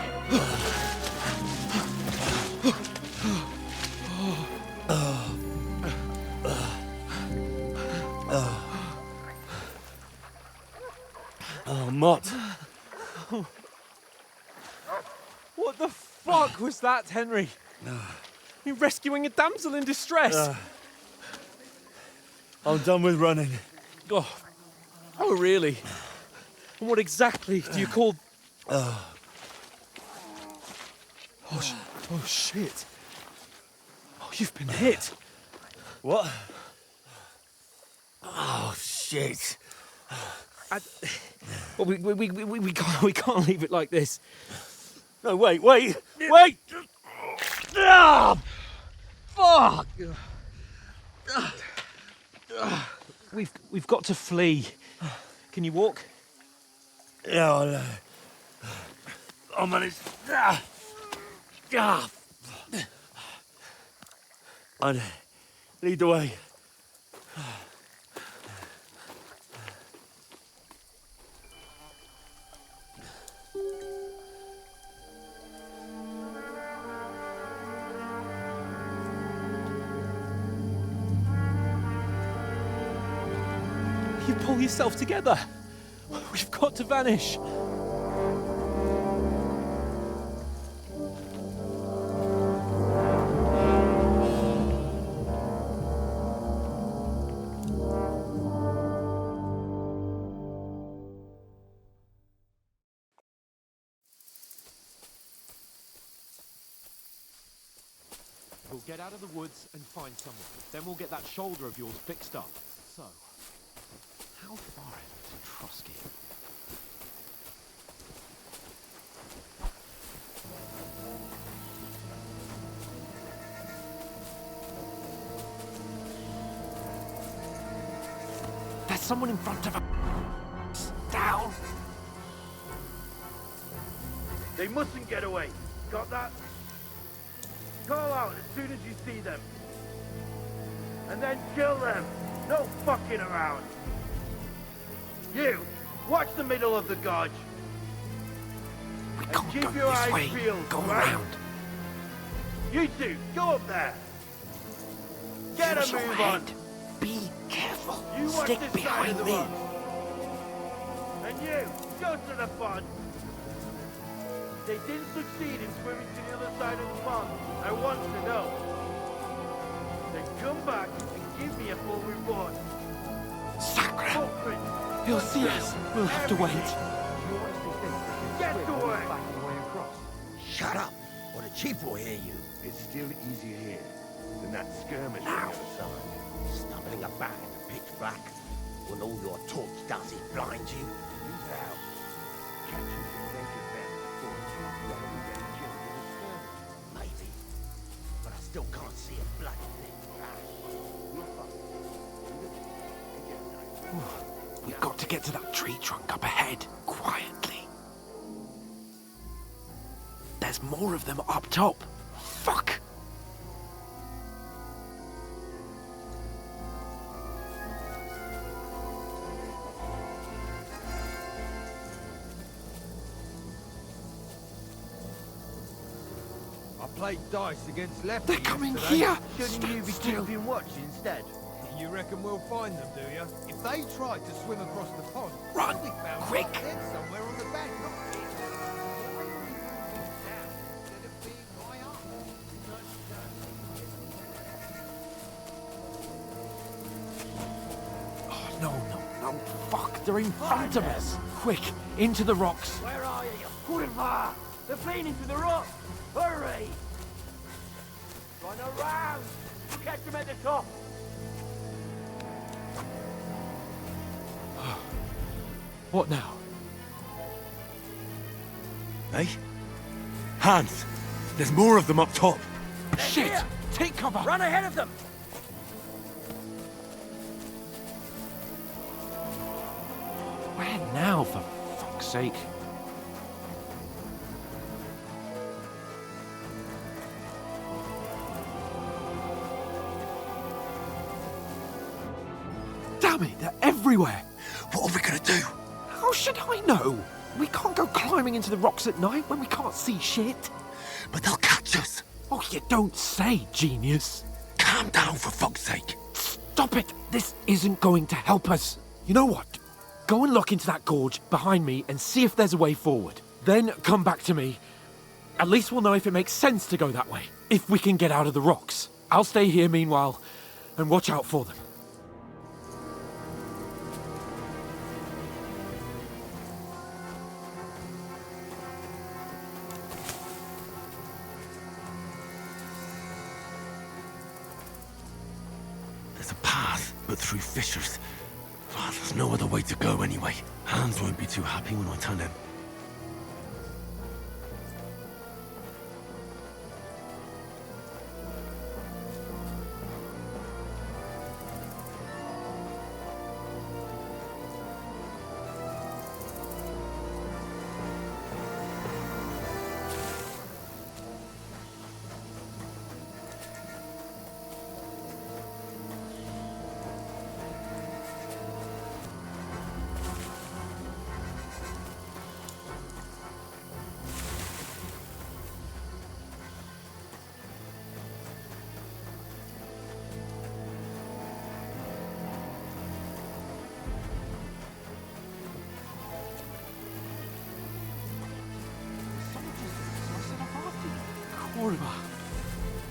Speaker 10: Oh, Mott.
Speaker 5: What the fuck was that, Henry? You rescuing a damsel in distress?
Speaker 9: I'm done with running.
Speaker 5: Oh, really? And what exactly do you call... Oh, shit. Oh, you've been hit.
Speaker 9: What? Oh, shit.
Speaker 5: Well, we can't leave it like this.
Speaker 9: No, wait! Ah! Fuck!
Speaker 5: We've got to flee. Can you walk?
Speaker 9: Yeah, I'll manage. I'd lead the way.
Speaker 5: You pull yourself together. We've got to vanish.
Speaker 10: We'll get out of the woods and find someone. Then we'll get that shoulder of yours fixed up. So, how far is it to Trotsky? There's someone in front of us. Down!
Speaker 9: They mustn't get away. Got that? Call out as soon as you see them. And then kill them. No fucking around. You, watch the middle of the gorge.
Speaker 10: We
Speaker 9: And
Speaker 10: can't
Speaker 9: keep
Speaker 10: go
Speaker 9: your
Speaker 10: this
Speaker 9: eyes
Speaker 10: way.
Speaker 9: peeled,
Speaker 10: Go
Speaker 9: right?
Speaker 10: around.
Speaker 9: You two, go up there. Get
Speaker 10: Use
Speaker 9: a
Speaker 10: your
Speaker 9: move
Speaker 10: head.
Speaker 9: on.
Speaker 10: Be careful.
Speaker 9: You watch
Speaker 10: Stick
Speaker 9: this side
Speaker 10: behind
Speaker 9: of the
Speaker 10: me.
Speaker 9: rock. And you, go to the pond. They didn't succeed in swimming to the other side of the pond. I want to know. Then come back and give me a full report.
Speaker 10: Sacre!
Speaker 9: Footprints.
Speaker 10: He'll see us. We'll have to wait.
Speaker 9: Get to work.
Speaker 13: Shut up, or the chief will hear you. It's still easier here than that skirmish on the other side. Stumbling about in the pitch black, when all your torch does is blind you. Who's out? Catching the naked men before rather than getting killed in a skirmish. Maybe, but I still can't see a bloody thing. We'll find it.
Speaker 10: We've got to get to that tree trunk up ahead, quietly. There's more of them up top. Fuck!
Speaker 13: I played dice against lefties.
Speaker 10: They're coming
Speaker 13: yesterday.
Speaker 10: here!
Speaker 13: Shouldn't you be
Speaker 10: Stand still.
Speaker 13: keeping watch instead? You reckon we'll find them, do you? If they tried to swim across the pond,
Speaker 10: Run,
Speaker 13: they'll be found
Speaker 10: quick.
Speaker 13: right dead somewhere on the bank, not here. Why are we moving down instead of being high up?
Speaker 10: Oh, no. Fuck, they're in front of us. Quick, into the rocks.
Speaker 11: Where are you, you pulva? They're fleeing into the rock. Hurry! Run around! Catch them at the top.
Speaker 10: What now?
Speaker 2: Hey? Hans! There's more of them up top!
Speaker 10: Shit!
Speaker 11: Here.
Speaker 10: Take cover!
Speaker 11: Run ahead of them!
Speaker 10: Where now, for fuck's sake? Damn it, they're everywhere!
Speaker 2: What are we gonna do?
Speaker 10: How should I know? We can't go climbing into the rocks at night when we can't see shit.
Speaker 2: But they'll catch us!
Speaker 10: Oh, you don't say, genius.
Speaker 2: Calm down, for fuck's sake!
Speaker 10: Stop it! This isn't going to help us. You know what? Go and look into that gorge behind me and see if there's a way forward. Then come back to me. At least we'll know if it makes sense to go that way. If we can get out of the rocks. I'll stay here meanwhile and watch out for them.
Speaker 2: There's a path, but through fissures. Well, there's no other way to go anyway. Hans won't be too happy when I tell him.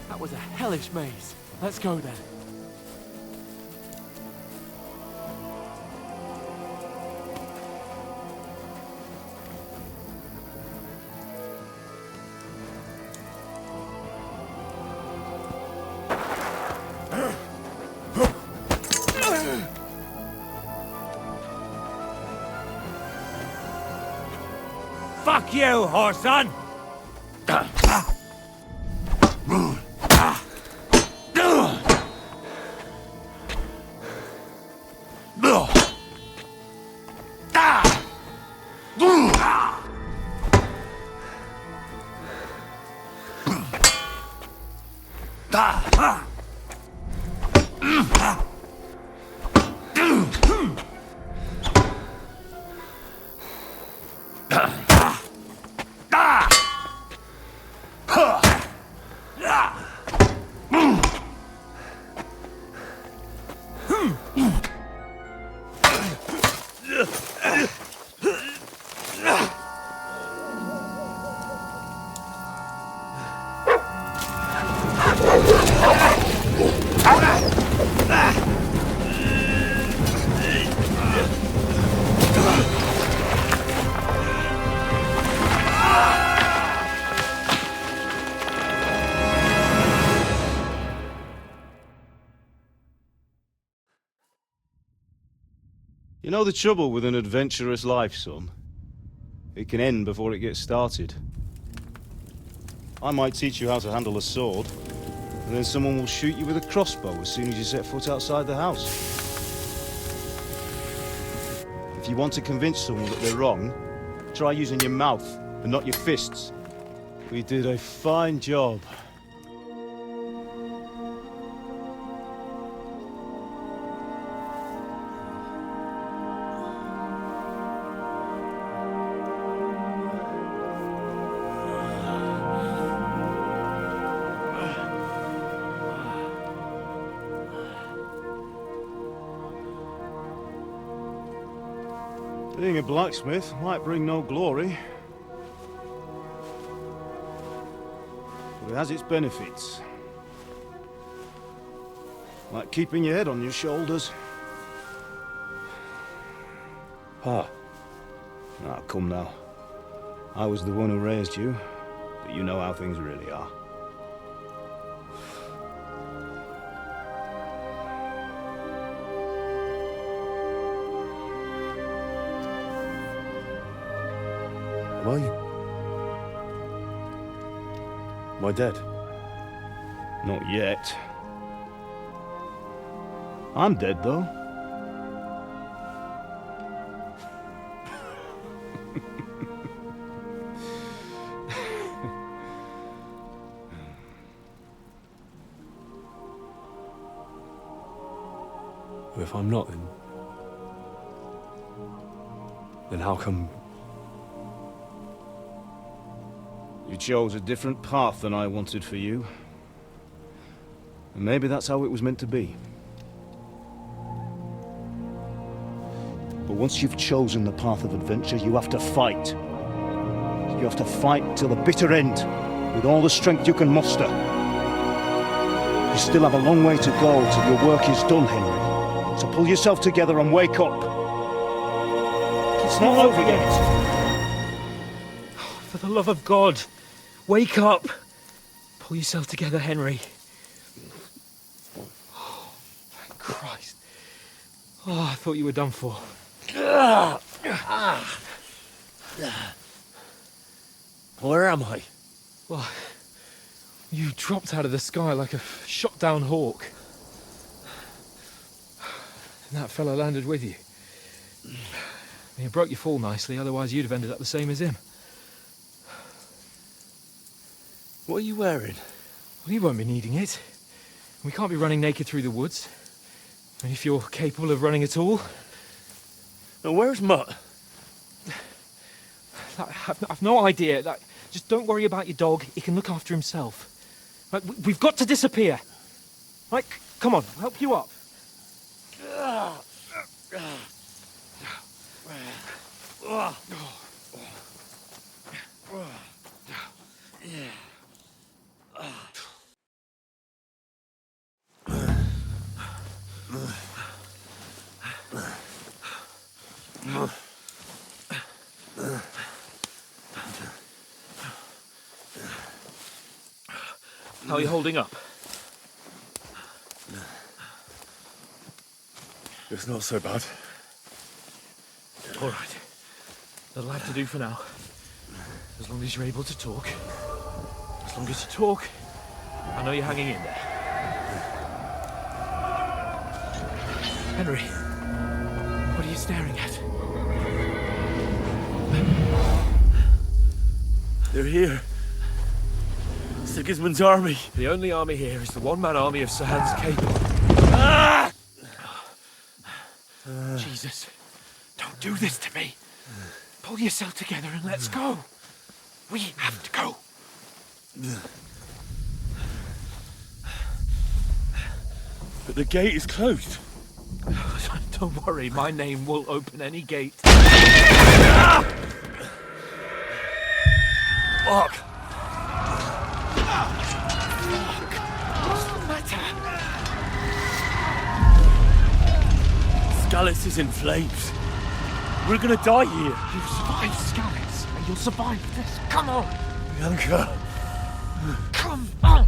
Speaker 10: That was a hellish maze. Let's go then.
Speaker 11: Fuck you, Horson!
Speaker 15: You know the trouble with an adventurous life, son? It can end before it gets started. I might teach you how to handle a sword, and then someone will shoot you with a crossbow as soon as you set foot outside the house. If you want to convince someone that they're wrong, try using your mouth and not your fists. We did a fine job. Being a blacksmith might bring no glory, but it has its benefits. Like keeping your head on your shoulders. Pa. Ah, come now. I was the one who raised you, but you know how things really are.
Speaker 2: Am I dead?
Speaker 15: Not yet. I'm dead, though.
Speaker 2: If I'm not, then how come...
Speaker 15: You chose a different path than I wanted for you. And maybe that's how it was meant to be. But once you've chosen the path of adventure, you have to fight. You have to fight till the bitter end, with all the strength you can muster. You still have a long way to go till your work is done, Henry. So pull yourself together and wake up. It's not over yet.
Speaker 5: For the love of God, wake up! Pull yourself together, Henry. Oh, thank Christ. Oh, I thought you were done for.
Speaker 11: Where am I?
Speaker 5: Well, you dropped out of the sky like a shot-down hawk. And that fella landed with you. He broke your fall nicely, otherwise you'd have ended up the same as him.
Speaker 11: What are you wearing?
Speaker 5: Well, you won't be needing it. We can't be running naked through the woods. And if you're capable of running at all...
Speaker 11: Now, where's Mutt?
Speaker 5: I've no idea. Just don't worry about your dog. He can look after himself. Right, we've got to disappear. Right, come on, I'll help you up.
Speaker 10: How are you holding up?
Speaker 2: It's not so bad.
Speaker 10: All right. That'll have to do for now. As long as you're able to talk. As long as you talk, I know you're hanging in there. Henry, what are you staring at?
Speaker 2: They're here. Sigismund's army.
Speaker 10: The only army here is the one-man army of Sir Hans Cable.
Speaker 2: Ah!
Speaker 10: Jesus, don't do this to me. Pull yourself together and let's go. We have to go.
Speaker 2: But the gate is closed.
Speaker 10: Don't worry, my name will open any gate.
Speaker 2: Fuck!
Speaker 10: What's the matter?
Speaker 2: Skalitz is in flames. We're gonna die here.
Speaker 10: You've survived Skalitz, and you'll survive this. Come on!
Speaker 2: Bianca!
Speaker 10: Come on!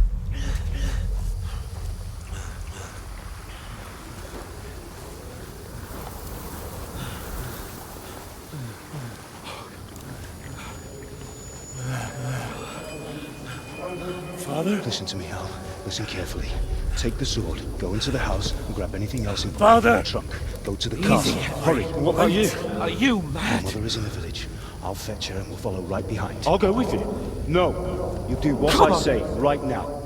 Speaker 2: Father?
Speaker 15: Listen to me, Hal. Listen carefully. Take the sword, go into the house, and grab anything else in
Speaker 2: Father!
Speaker 15: the trunk. Go to the castle. Hurry.
Speaker 2: What about you?
Speaker 10: Are you
Speaker 15: My
Speaker 10: mad?
Speaker 15: mother is in the village. I'll fetch her and we'll follow right behind.
Speaker 2: I'll go with you.
Speaker 15: No. You do what
Speaker 10: Come
Speaker 15: I
Speaker 10: on.
Speaker 15: say right now.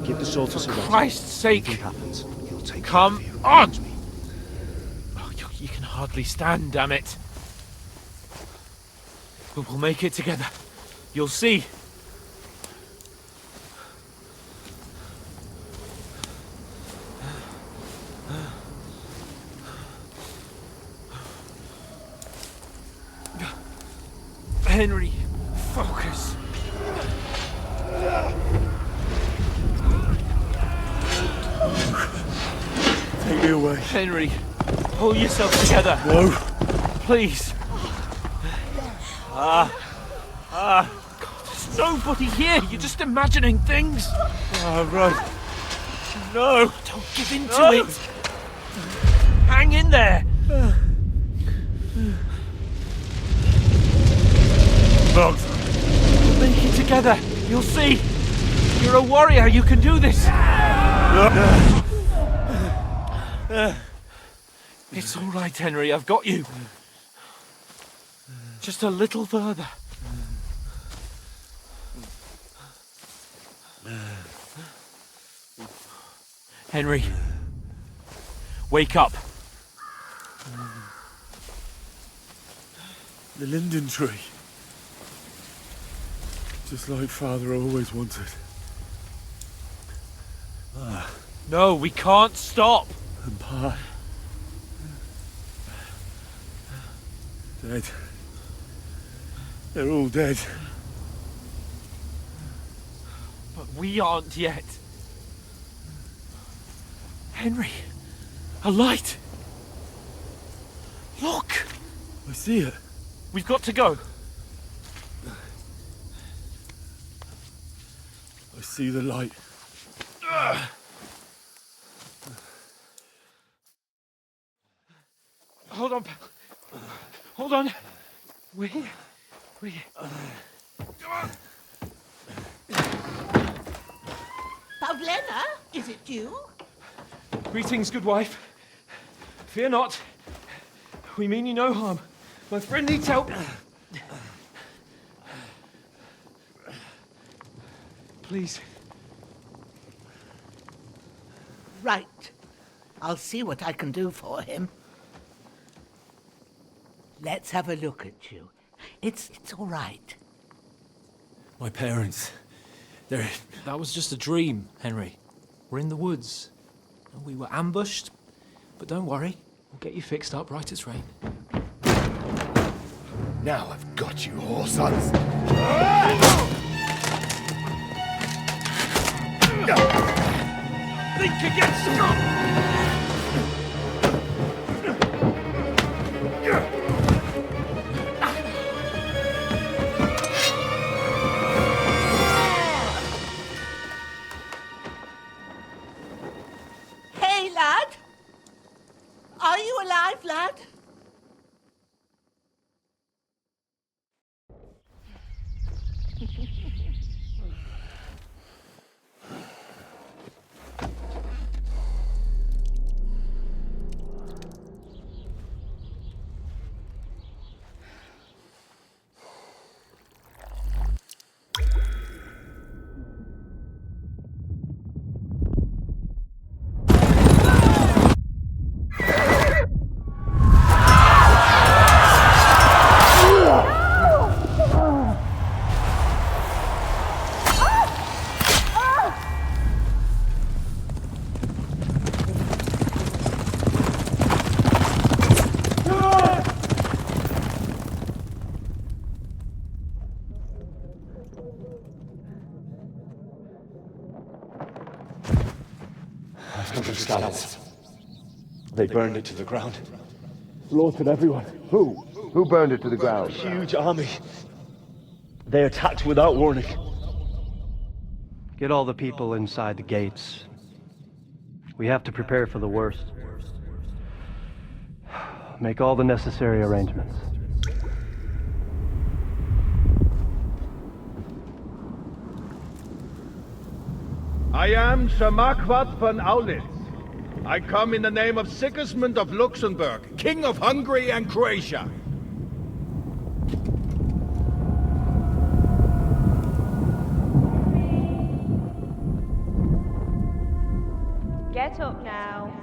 Speaker 15: Give the sword to Sir Walter.
Speaker 10: Christ's sake!
Speaker 15: If anything happens, he'll take
Speaker 10: Come
Speaker 15: care of you.
Speaker 10: on!
Speaker 15: Trust me.
Speaker 10: Oh, you can hardly stand, damn it. But we'll make it together. You'll see. Henry, focus.
Speaker 2: Take me away.
Speaker 10: Henry, pull yourself together.
Speaker 2: No.
Speaker 10: Please. God, there's nobody here. You're just imagining things.
Speaker 2: Run. No.
Speaker 10: Don't give in to it. Hang in there.
Speaker 2: Bugs.
Speaker 10: We'll make it together. You'll see. You're a warrior. You can do this. It's all right, Henry. I've got you. Just a little further. Henry, wake up.
Speaker 2: The linden tree. Just like Father always wanted.
Speaker 10: No, we can't stop.
Speaker 2: And Pa. Dead. They're all dead.
Speaker 10: But we aren't yet. Henry, a light. Look.
Speaker 2: I see it.
Speaker 10: We've got to go.
Speaker 2: I see the light.
Speaker 10: Hold on. Hold on. We.
Speaker 16: Pavlena, is it you?
Speaker 5: Greetings, good wife. Fear not. We mean you no harm. My friend needs help. Please.
Speaker 16: Right. I'll see what I can do for him. Let's have a look at you. It's all right.
Speaker 2: My parents. They're...
Speaker 4: That was just a dream, Henry. We're in the woods. We were ambushed, but don't worry. We'll get you fixed up right as rain.
Speaker 13: Now I've got you, whoresons.
Speaker 10: Think again, Scott!
Speaker 16: off, lad?
Speaker 15: Scouts. They burned it to the ground. Slaughtered everyone. Who?
Speaker 13: Who burned it to the ground?
Speaker 15: A huge army. They attacked without warning.
Speaker 17: Get all the people inside the gates. We have to prepare for the worst. Make all the necessary arrangements.
Speaker 18: I am Sir Marquardt von Aulitz. I come in the name of Sigismund of Luxembourg, King of Hungary and Croatia.
Speaker 14: Get up now.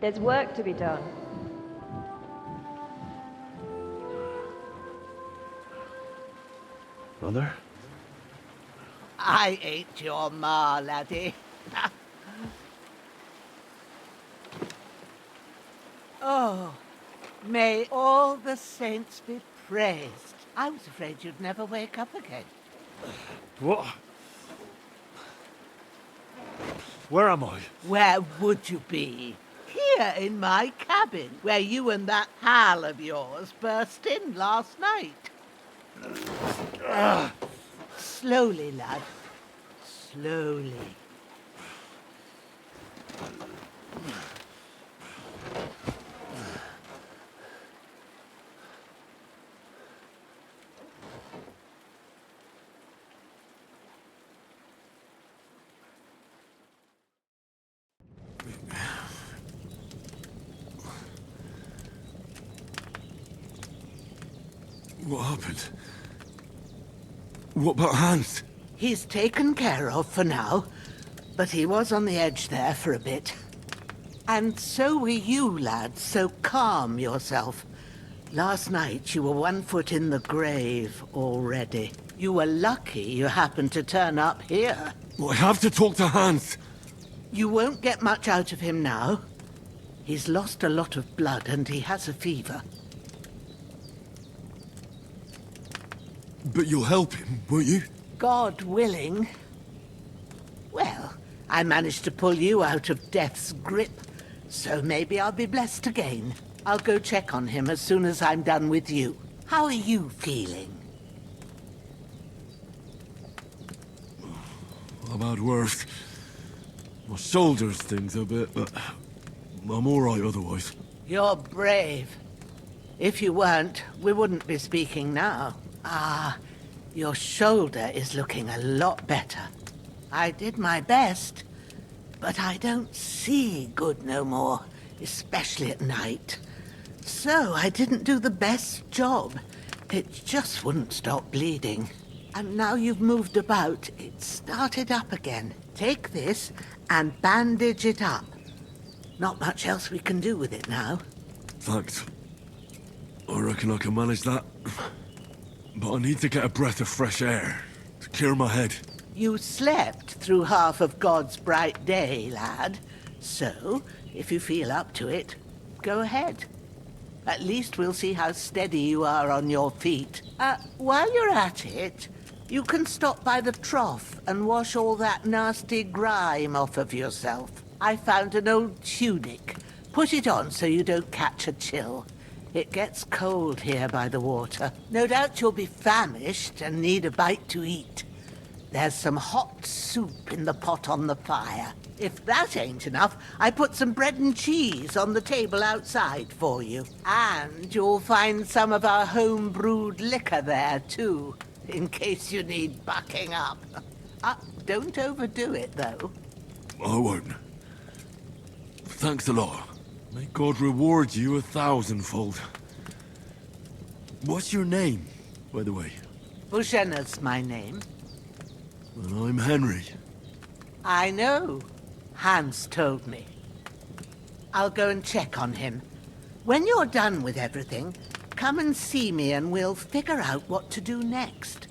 Speaker 14: There's work to be done.
Speaker 15: Mother?
Speaker 16: I ain't your ma, laddie. Oh, may all the saints be praised. I was afraid you'd never wake up again.
Speaker 15: What? Where am I?
Speaker 16: Where would you be? Here in my cabin, where you and that pal of yours burst in last night. Slowly, lad. Slowly.
Speaker 2: What happened? What about Hans?
Speaker 16: He's taken care of for now, but he was on the edge there for a bit. And so were you, lad, so calm yourself. Last night you were 1 foot in the grave already. You were lucky you happened to turn up here.
Speaker 2: Well, I have to talk to Hans.
Speaker 16: You won't get much out of him now. He's lost a lot of blood and he has a fever.
Speaker 2: But you'll help him, won't you?
Speaker 16: God willing. Well, I managed to pull you out of death's grip, so maybe I'll be blessed again. I'll go check on him as soon as I'm done with you. How are you feeling?
Speaker 2: I've had worse. My shoulders stings a bit, but I'm all right otherwise.
Speaker 16: You're brave. If you weren't, we wouldn't be speaking now. Ah, your shoulder is looking a lot better. I did my best, but I don't see good no more, especially at night. So I didn't do the best job. It just wouldn't stop bleeding. And now you've moved about, it started up again. Take this and bandage it up. Not much else we can do with it now.
Speaker 2: Thanks. I reckon I can manage that. But I need to get a breath of fresh air to clear my head.
Speaker 16: You slept through half of God's bright day, lad. So, if you feel up to it, go ahead. At least we'll see how steady you are on your feet. While you're at it, you can stop by the trough and wash all that nasty grime off of yourself. I found an old tunic. Put it on so you don't catch a chill. It gets cold here by the water. No doubt you'll be famished and need a bite to eat. There's some hot soup in the pot on the fire. If that ain't enough, I put some bread and cheese on the table outside for you. And you'll find some of our home-brewed liquor there, too, in case you need bucking up. Don't overdo it, though.
Speaker 2: I won't. Thanks a lot. May God reward you 1,000-fold. What's your name, by the way?
Speaker 16: Bushenna's my name.
Speaker 2: Well, I'm Henry.
Speaker 16: I know. Hans told me. I'll go and check on him. When you're done with everything, come and see me and we'll figure out what to do next.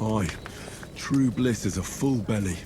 Speaker 2: Aye, true bliss is a full belly.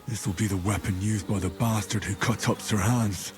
Speaker 2: This'll be the weapon used by the bastard who cut up Sir Hans.